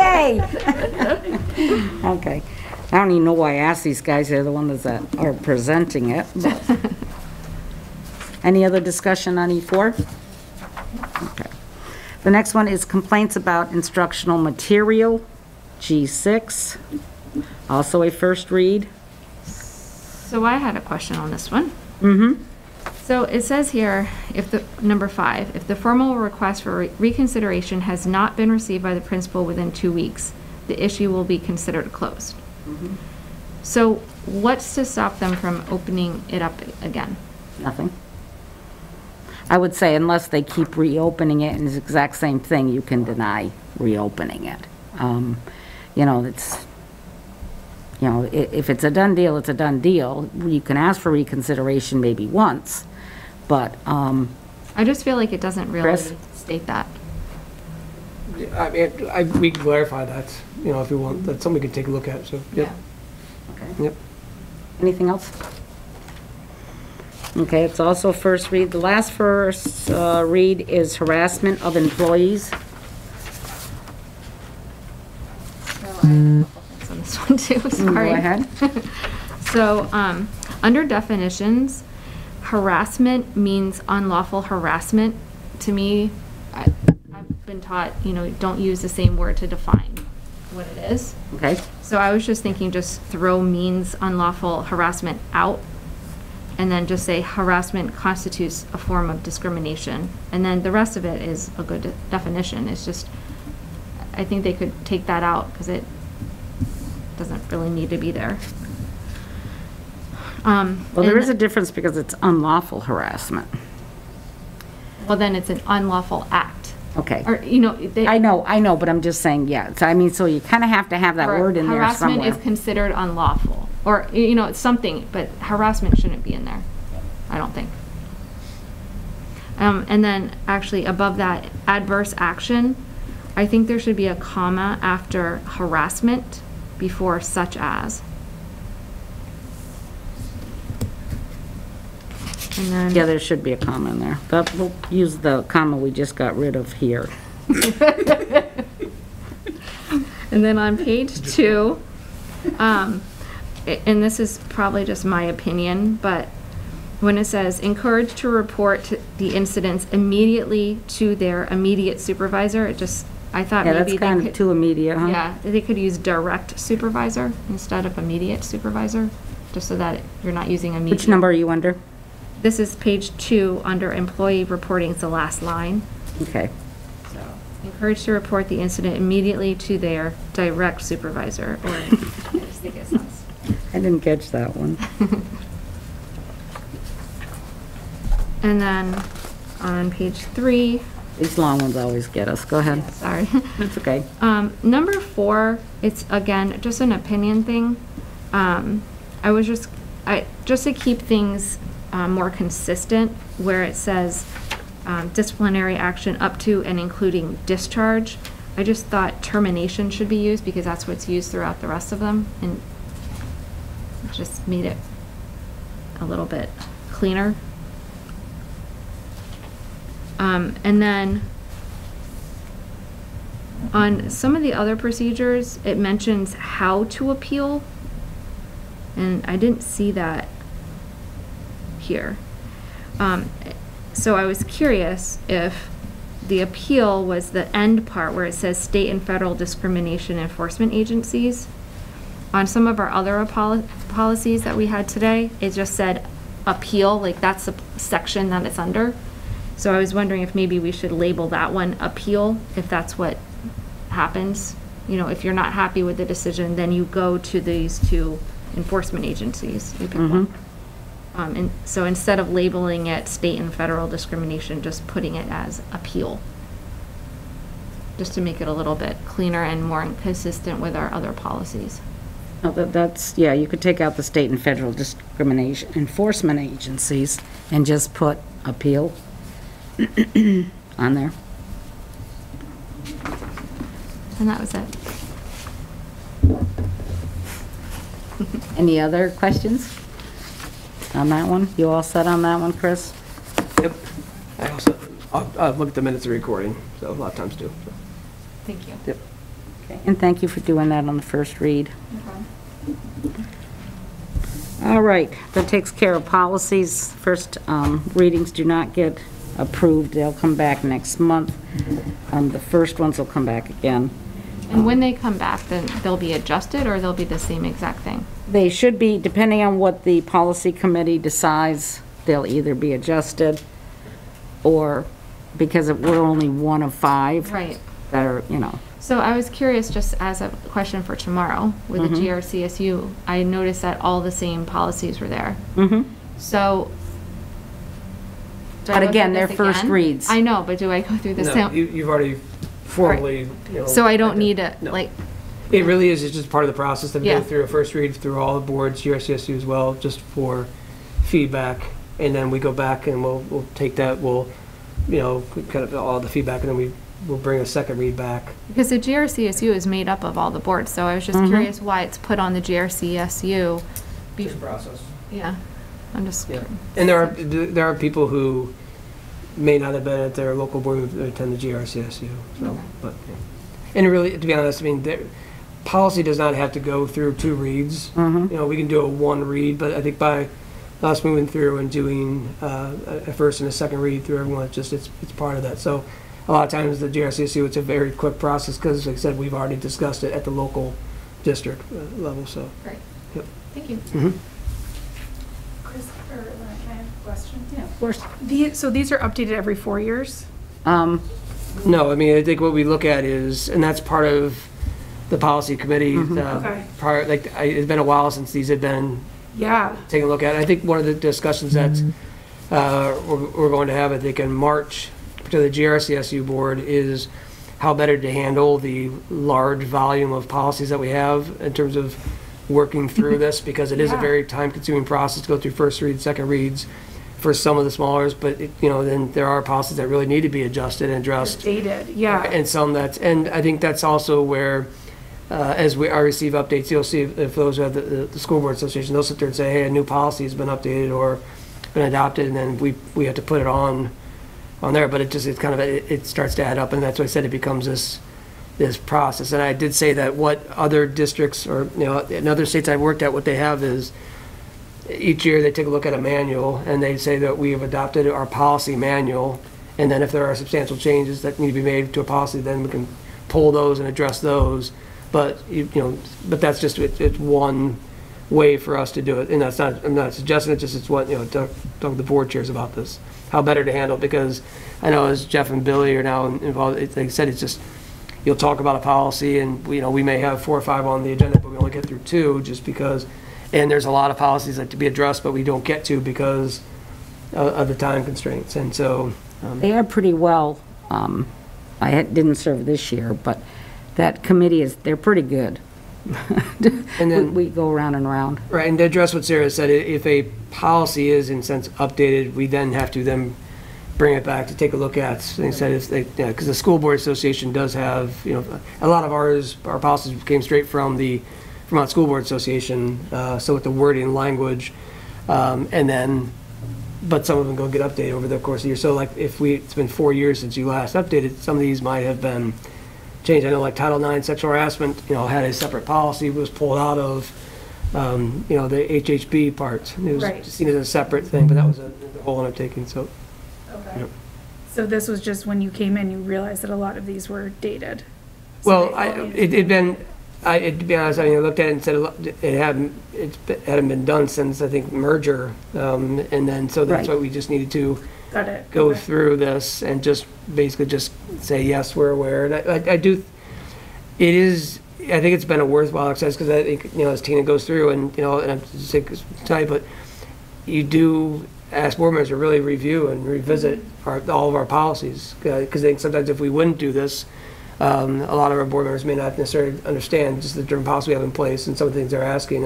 Yay! Okay. I don't even know why I asked these guys. They're the ones that are presenting it. but- Any other discussion on E4? Okay. The next one is complaints about instructional material, G6. Also a first read. So I had a question on this one. So it says here, number 5, if the formal request for reconsideration has not been received by the principal within 2 weeks, the issue will be considered closed. So what's to stop them from opening it up again? Nothing. I would say unless they keep reopening it and it's the exact same thing, you can deny reopening it. If it's a done deal, it's a done deal. You can ask for reconsideration maybe once, but, I just feel like it doesn't really Chris? state that. I mean, we can clarify that, if you want. That's something we can take a look at, so, yep. okay. Yep. Anything else? Okay, it's also first read. The last first read is harassment of employees. On this one too, sorry. Go ahead. So, under definitions, harassment means unlawful harassment. To me, I've been taught, don't use the same word to define what it is. Okay, So I was just thinking just throw means unlawful harassment out and then just say harassment constitutes a form of discrimination. And then the rest of it is a good definition. It's just, I think they could take that out because it doesn't really need to be there. well, there is a difference because it's unlawful harassment. Well, then it's an unlawful act. Okay. Or, I know, but I'm just saying, yeah. So, I mean, so you kind of have to have that word in there Harassment somewhere. is considered unlawful. or, you know, it's something, but harassment shouldn't be in there, I don't think. And then actually above that, adverse action, I think there should be a comma after harassment before such as. And then. Yeah, there should be a comma in there, but we'll use the comma we just got rid of here. And then on page 2, and this is probably just my opinion, but when it says encouraged to report the incidents immediately to their immediate supervisor, it just, I thought Yeah, maybe that's they kind of could, too immediate, huh? yeah, they could use direct supervisor instead of immediate supervisor, just so that you're not using immediate. Which number are you under? This is page 2 under employee reporting, it's the last line. Okay. Encouraged to report the incident immediately to their direct supervisor, or I just think it's us. I didn't catch that one. And then on page 3, These long ones always get us. Go ahead. sorry. It's okay. Number 4, it's again, just an opinion thing. I was just to keep things more consistent, where it says disciplinary action up to and including discharge. I just thought termination should be used because that's what's used throughout the rest of them, and it just made it a little bit cleaner. And then on some of the other procedures, it mentions how to appeal, and I didn't see that here. So I was curious if the appeal was the end part where it says state and federal discrimination enforcement agencies. On some of our other policies that we had today, it just said appeal, like that's the section that it's under. So I was wondering if maybe we should label that one appeal, if that's what happens. You know, if you're not happy with the decision, then you go to these 2 enforcement agencies. You pick one. And so instead of labeling it state and federal discrimination, just putting it as appeal. Just to make it a little bit cleaner and more consistent with our other policies. No, that's, yeah, you could take out the state and federal discrimination enforcement agencies and just put appeal on there. And that was it. Any other questions on that one? You all set on that one, Chris? Yep. I also, I'll look at the minutes of recording, so a lot of times do. So. Thank you. Yep. Okay. And thank you for doing that on the first read. No problem. All right, that takes care of policies. First readings do not get approved. They'll come back next month. The first ones will come back again. And when they come back, then they'll be adjusted or they'll be the same exact thing? They should be, depending on what the policy committee decides, they'll either be adjusted or, because we're only one of 5. Right. That are, you know. So I was curious, just as a question for tomorrow, with the GRCSU, I noticed that all the same policies were there. So. do I But go again, through they're this first again? reads. I know, but do I go through the No, same? you've already formally, you know. So I don't need to, No. like, It really is, it's just part of the process that we Yeah. go through a first read through all the boards, GRCSU as well, just for feedback. And then we go back and we'll take that, we'll, you know, kind of all the feedback, and then we'll bring a second read back. because the GRCSU is made up of all the boards, so I was just curious why it's put on the GRCSU. Just a process. Yeah, I'm just. Yeah. And there are people who may not have been at their local board who attend the GRCSU, so, Okay. but, yeah. And really, to be honest, I mean, policy does not have to go through 2 reads. You know, we can do a 1 read, but I think by us moving through and doing a first and a second read through everyone, it's part of that. So a lot of times the GRCSU, it's a very quick process because, like I said, we've already discussed it at the local district level, so. Great. Yep. Thank you. Chris, or can I have a question? Yeah. Of course. So these are updated every 4 years? No, I mean, I think what we look at is, and that's part of the policy committee. Okay. Prior, like, it's been a while since these have been Yeah. taken a look at. I think one of the discussions that we're going to have, I think, in March to the GRCSU board is how better to handle the large volume of policies that we have in terms of working through this, because it is a Yeah. very time-consuming process to go through first reads, second reads for some of the smallers, but, then there are policies that really need to be adjusted and addressed. Dated, yeah. And some and I think that's also where, as I receive updates, you'll see if those are the school board association, they'll sit there and say, hey, a new policy has been updated or been adopted, and then we have to put it on there, but it starts to add up, and that's why I said it becomes this process. And I did say that what other districts or, in other states I've worked at, what they have is each year they take a look at a manual and they say that we have adopted our policy manual, and then if there are substantial changes that need to be made to a policy, then we can pull those and address those. But but that's just it's one way for us to do it, and I'm not suggesting it. Just it's what talk to the board chairs about this, how better to handle it, because I know as Jeff and Billy are now involved, like I said, it's just you'll talk about a policy and we may have 4 or 5 on the agenda, but we only get through 2 just because. And there's a lot of policies that to be addressed, but we don't get to because of the time constraints. And so They are pretty well, didn't serve this year, but that committee they're pretty good. And then We go around and around. right, and to address what Sarah said, if a policy is in a sense updated, we then have to bring it back to take a look at. They said because the school board association does have a lot of our policies came straight from the Vermont School Board Association, so with the wording and language, but some of them go get updated over the course of the year. So like it's been 4 years since you last updated, some of these might have been changed. I know like Title IX sexual harassment, had a separate policy, was pulled out of, the HHB part. It was Right. seen as a separate thing, but that was a whole undertaking, so. Okay. Yep. So this was just when you came in, you realized that a lot of these were dated? So Well, they all needed- to be honest, I looked at it and said it hadn't been done since, I think, merger. And then, so that's Right. why we just needed to Got it. go Okay. through this and just basically just say, yes, we're aware. And I think it's been a worthwhile exercise, because I think, as Tina goes through and I'm sick to tell you, but you do ask board members to really review and revisit all of our policies. Because I think sometimes if we wouldn't do this, a lot of our board members may not necessarily understand just the different policies we have in place and some of the things they're asking,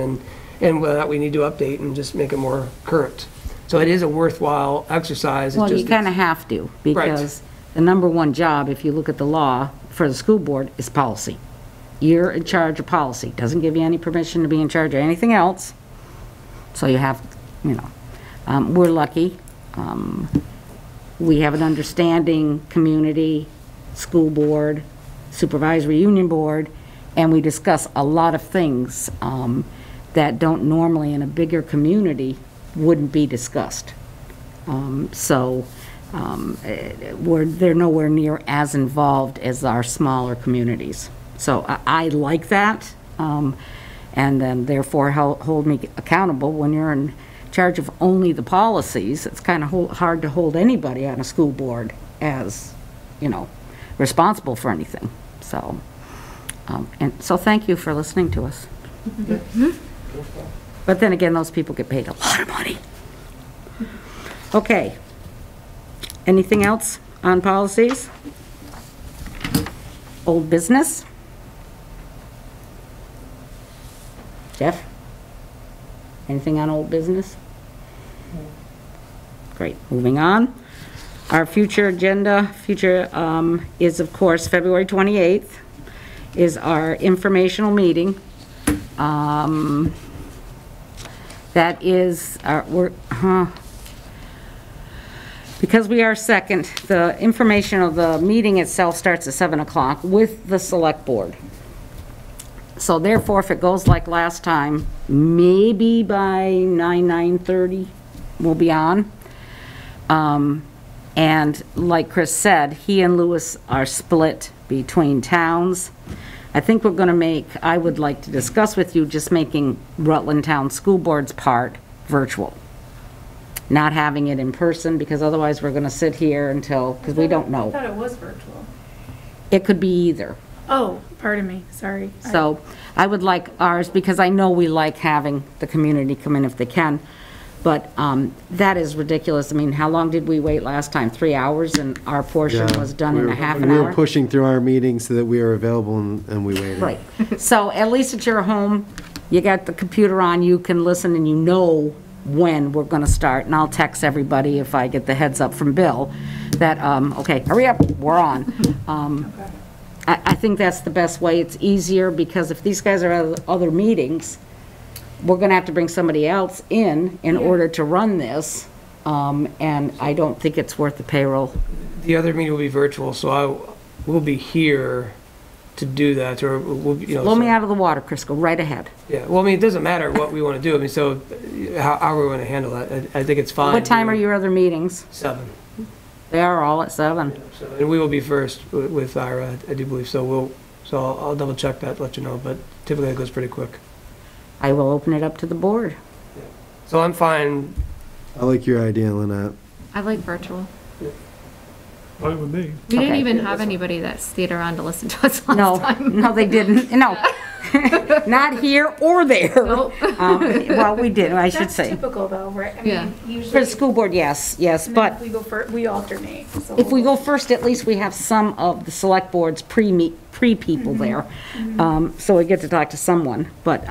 and whether or not we need to update and just make it more current. So it is a worthwhile exercise. Well, you kind of have to, because the number one job, if you look at the law for the school board, is policy. You're in charge of policy. Doesn't give you any permission to be in charge of anything else. So you have, we're lucky. We have an understanding community, school board, supervisory union board, and we discuss a lot of things that don't normally in a bigger community wouldn't be discussed. They're nowhere near as involved as our smaller communities. So I like that, and then therefore hold me accountable when you're in charge of only the policies. It's kind of hard to hold anybody on a school board as, responsible for anything. So, so thank you for listening to us. But then again, those people get paid a lot of money. Okay. Anything else on policies? Old business? Jeff? Anything on old business? Great, moving on. Our future agenda, is of course February 28th, is our informational meeting. That is, because we are second, the information of the meeting itself starts at 7 o'clock with the select board. So therefore, if it goes like last time, maybe by 9:30 we'll be on. And like Chris said, he and Lewis are split between towns. I think we're gonna I would like to discuss with you just making Rutland Town School Board's part virtual. Not having it in person, because otherwise we're gonna sit here because we don't I know. thought it was virtual. It could be either. Oh, pardon me, sorry. So I would like ours, because I know we like having the community come in if they can, but that is ridiculous. I mean, how long did we wait last time? 3 hours, and our portion was done in a half an We hour? were pushing through our meetings so that we were available, and we waited. Right. So at least at your home, you got the computer on, you can listen and you know when we're gonna start, and I'll text everybody if I get the heads up from Bill that, okay, hurry up, we're on. I think that's the best way. It's easier because if these guys are at other meetings, we're gonna have to bring somebody else in order to run this, and I don't think it's worth the payroll. The other meeting will be virtual, so we'll be here to do that, or we'll, Blow me out of the water, Chris, go right ahead. Yeah, well, I mean, it doesn't matter what we want to do. I mean, so how are we going to handle that? I think it's fine. What time are your other meetings? 7. They are all at 7. So, and we will be first with Ira, I do believe. So I'll double check that, let you know, but typically it goes pretty quick. I will open it up to the board. So I'm fine. I like your idea, Lynette. I like virtual. Fine with me. We didn't Okay. even have anybody that stayed around to listen to us last No, time. no, they didn't, no. Not here or there. Nope. Well, we did, I should That's say. typical though, right? I Yeah. mean, usually. For the school board, yes, yes, and then but if we go first, we alternate, so. if we go first, at least we have some of the select board's pre-people there. So we get to talk to someone, but,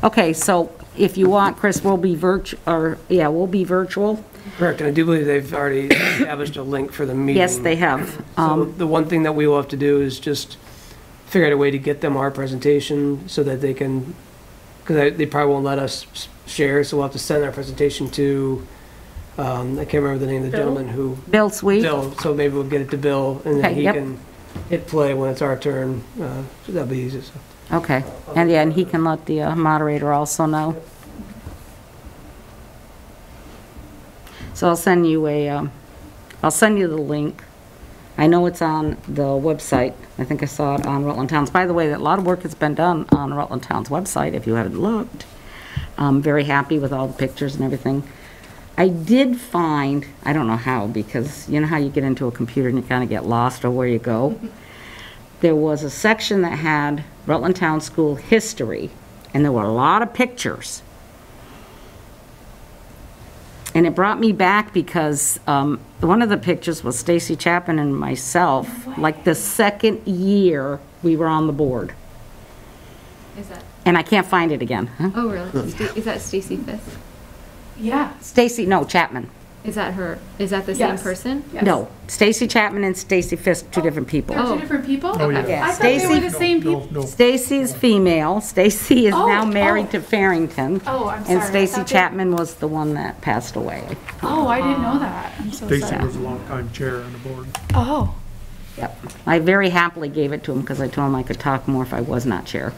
okay, so if you want, Chris, we'll be we'll be virtual. Correct, and I do believe they've already established a link for the meeting. Yes, they have. So the one thing that we will have to do is just figure out a way to get them our presentation so that they can, because they probably won't let us share, so we'll have to send our presentation to, I can't remember the name of the gentleman who, Bill Sweet? Bill, so maybe we'll get it to Bill, and then Okay, he yep. can hit play when it's our turn. So that'll be easy, so. Okay, and yeah, and he can let the moderator also know. So I'll send you I'll send you the link. I know it's on the website. I think I saw it on Rutland Town's. By the way, a lot of work has been done on Rutland Town's website, if you haven't looked. I'm very happy with all the pictures and everything. I did find, I don't know how, because you know how you get into a computer and you kind of get lost or where you go? There was a section that had Rutland Town School history, and there were a lot of pictures. And it brought me back because one of the pictures was Stacy Chapman and myself, like the second year we were on the board. Is that? And I can't find it again. Huh? Oh, really? Is that Stacy Fisk? Yeah. Stacy, no, Chapman. Is that her? Is that the same Yes. person? Yes. No, Stacy Chapman and Stacy Fisk, two different people. They're Oh. two different people? Oh, yeah. Yeah, I thought they were Stacy- the same No, people. no. Stacy's female. Stacy is now Oh, married oh. to Farrington. Oh, I'm sorry. And I Stacy thought they- Chapman was the one that passed away. Oh, I didn't know that. I'm so Stacy sorry. was a longtime chair on the board. Oh. Yep. I very happily gave it to him because I told him I could talk more if I was not chair.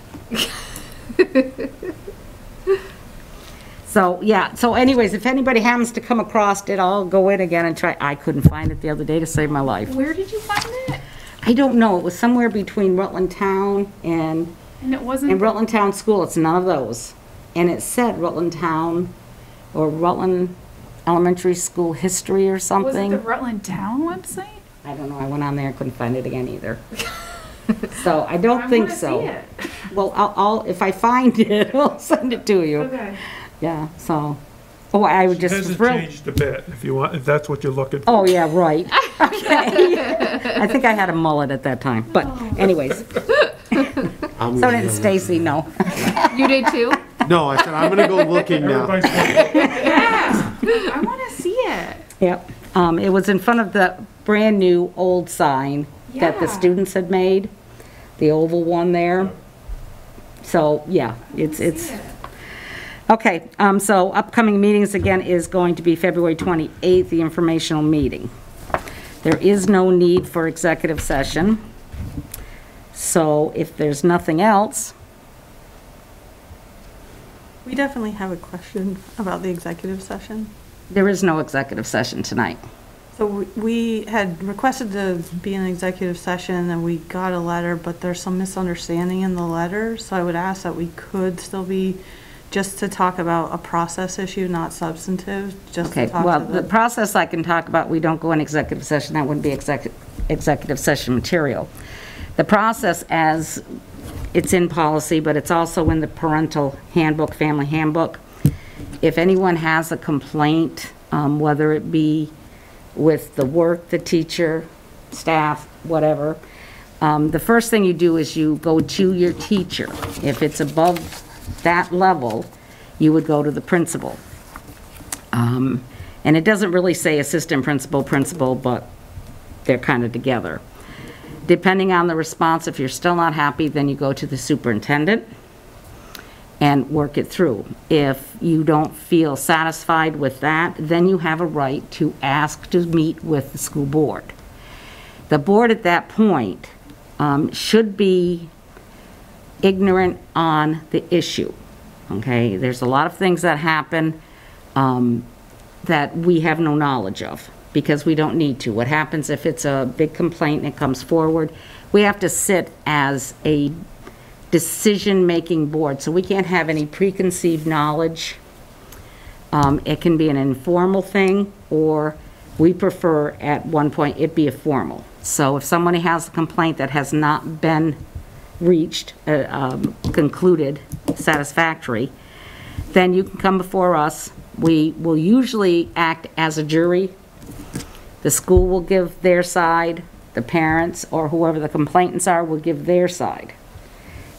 So, yeah, so anyways, if anybody happens to come across it, I'll go in again and try. I couldn't find it the other day to save my life. Where did you find it? I don't know, it was somewhere between Rutland Town and And it wasn't. Rutland Town School, it's none of those. And it said Rutland Town or Rutland Elementary School history or Was it something. the Rutland Town website? I don't know, I went on there, couldn't find it again either. So, I don't I think wanna so. see it. Well, I'll, if I find it, I'll send it to you. Okay. Yeah, so, oh, I would just Hasn't thrilled. changed a bit, if you want, if that's what you're looking for. Oh, yeah, right. Okay. I think I had a mullet at that time, but anyways, I'm so gonna did go- Stacy, no. You did too? No, I said, I'm gonna go looking now. Everybody's Yeah. I want to see it. Yep. It was in front of the brand-new old sign that the Yeah. students had made, the oval one there. So, yeah, it's, okay, so upcoming meetings again is going to be February 28th, the informational meeting. There is no need for executive session. So if there's nothing else, We definitely have a question about the executive session. there is no executive session tonight. So we had requested to be in an executive session and we got a letter, but there's some misunderstanding in the letter. So I would ask that we could still be, just to talk about a process issue, not substantive, just to Okay, talk well, to the the. process I can talk about, we don't go in executive session, that wouldn't be executive session material. The process as it's in policy, but it's also in the parental handbook, family handbook. If anyone has a complaint, whether it be with the work, the teacher, staff, whatever, the first thing you do is you go to your teacher. If it's above that level, you would go to the principal. And it doesn't really say assistant principal, principal, but they're kind of together. Depending on the response, if you're still not happy, then you go to the superintendent and work it through. If you don't feel satisfied with that, then you have a right to ask to meet with the school board. The board at that point should be ignorant on the issue, okay? There's a lot of things that happen that we have no knowledge of because we don't need to. What happens if it's a big complaint and it comes forward? We have to sit as a decision-making board, so we can't have any preconceived knowledge. It can be an informal thing, or we prefer at one point it be a formal. So if somebody has a complaint that has not been reached, concluded satisfactory, then you can come before us. We will usually act as a jury. The school will give their side, the parents or whoever the complainants are will give their side.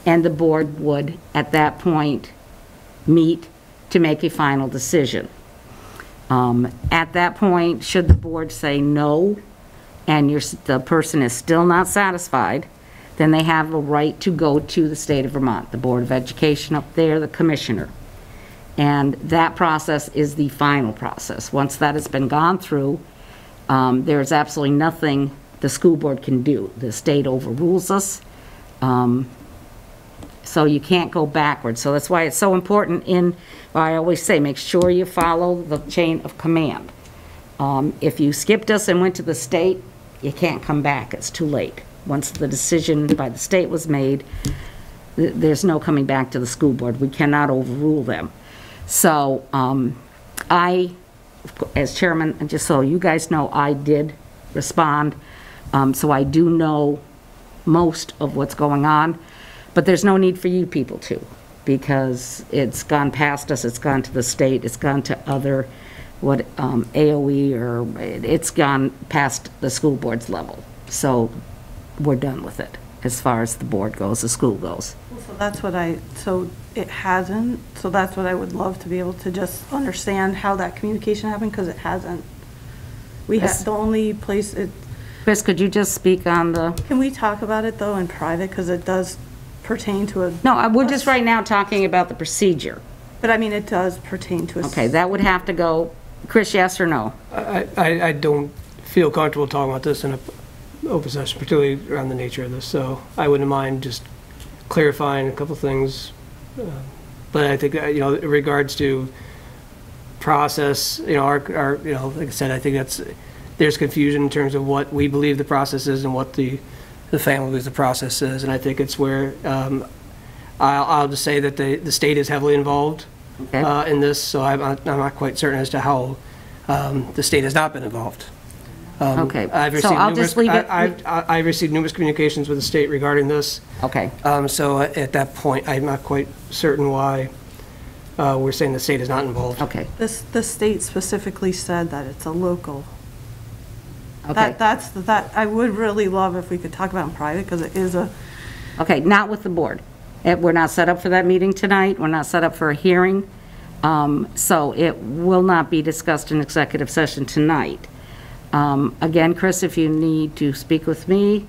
And the board would, at that point, meet to make a final decision. At that point, should the board say no, and the person is still not satisfied, then they have a right to go to the state of Vermont, the Board of Education up there, the commissioner. And that process is the final process. Once that has been gone through, there is absolutely nothing the school board can do. The state overrules us. So you can't go backwards. So that's why it's so important I always say, make sure you follow the chain of command. If you skipped us and went to the state, you can't come back. It's too late. Once the decision by the state was made, there's no coming back to the school board. We cannot overrule them. So I, as chairman, and just so you guys know, I did respond. So I do know most of what's going on, but there's no need for you people to, because it's gone past us, it's gone to the state, it's gone to other, AOE, or it's gone past the school board's level. So we're done with it as far as the board goes, the school goes. So that's what it hasn't, so that's what I would love to be able to just understand how that communication happened, because it hasn't. We have, the only place it. Chris, could you just speak on the? Can we talk about it though in private, because it does pertain to a. No, we're just right now talking about the procedure. But I mean, it does pertain to a. Okay, that would have to go, Chris, yes or no? I don't feel comfortable talking about this in an open session, particularly around the nature of this, so I wouldn't mind just clarifying a couple things. But I think, in regards to process, our like I said, I think there's confusion in terms of what we believe the process is and what the family believes the process is, and I think it's where I'll just say that the state is heavily involved in this, so I'm not quite certain as to how the state has not been involved. Okay, I've so I'll just leave it. I've received numerous communications with the state regarding this. Okay. So at that point, I'm not quite certain why we're saying the state is not involved. Okay. The state specifically said that it's a local. Okay. That I would really love if we could talk about in private, because it is a. Okay, not with the board. We're not set up for that meeting tonight. We're not set up for a hearing. So it will not be discussed in executive session tonight. Again, Chris, if you need to speak with me,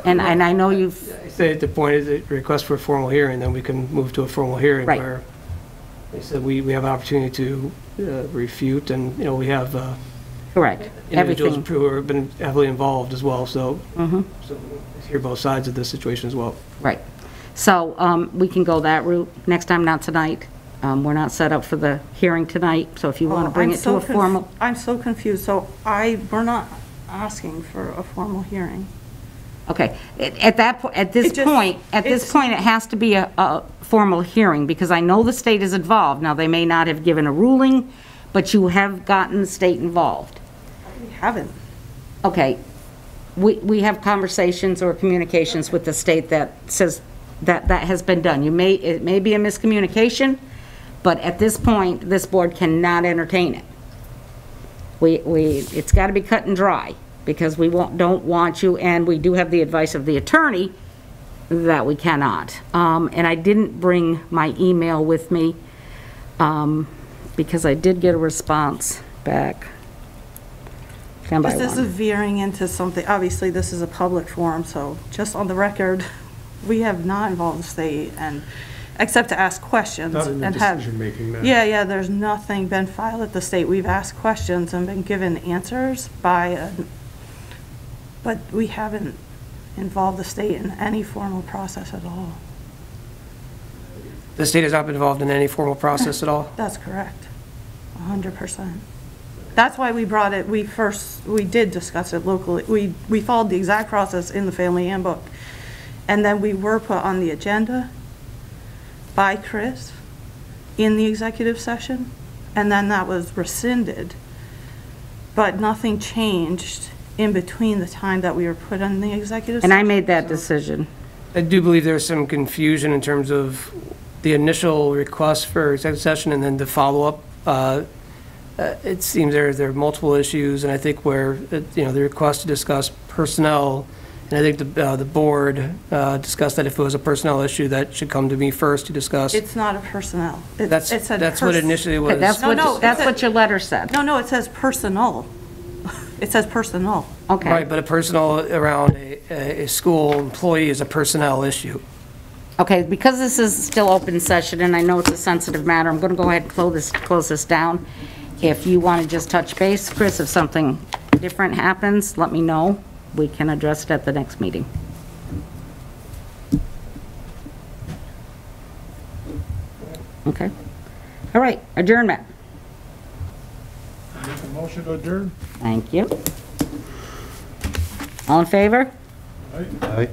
and I know you've. I say at the point of the request for a formal hearing, then we can move to a formal hearing. Right. Where they said we have an opportunity to refute, and we have Correct. individuals Everything. who have been heavily involved as well. So, Mm-hmm. so hear both sides of this situation as well. Right. So we can go that route next time, not tonight. We're not set up for the hearing tonight, so if you want to bring it to a formal. I'm so confused. So we're not asking for a formal hearing. Okay, at this point, it has to be a formal hearing, because I know the state is involved. Now, they may not have given a ruling, but you have gotten the state involved. We haven't. Okay, we have conversations or communications with the state that says that has been done. It may be a miscommunication, but at this point, this board cannot entertain it. It's got to be cut and dry, because we don't want you, and we do have the advice of the attorney that we cannot. And I didn't bring my email with me, because I did get a response back. Stand by This is one. veering into something, obviously, this is a public forum, so just on the record, we have not involved the state, and, except to ask questions. Not in the and have. decision-making then. Yeah, there's nothing been filed at the state. We've asked questions and been given answers but we haven't involved the state in any formal process at all. The state has not been involved in any formal process at all? That's correct, 100%. That's why we brought it, we did discuss it locally. We followed the exact process in the family handbook. And then we were put on the agenda by Chris in the executive session, and then that was rescinded. But nothing changed in between the time that we were put on the executive session. And I made that decision. I do believe there's some confusion in terms of the initial request for executive session and then the follow-up. It seems there are multiple issues, and I think where, the request to discuss personnel, and I think the board discussed that if it was a personnel issue, that should come to me first to discuss. It's not a personnel. That's what it initially was. That's No, no, what your letter said. No, it says personal. It says personal. Okay. Right, but a personnel around a school employee is a personnel issue. Okay, because this is still open session, and I know it's a sensitive matter, I'm going to go ahead and close this down. If you want to just touch base, Chris, if something different happens, let me know. We can address it at the next meeting. Okay. All right, adjournment. Make a motion to adjourn? Thank you. All in favor? Right? Aye.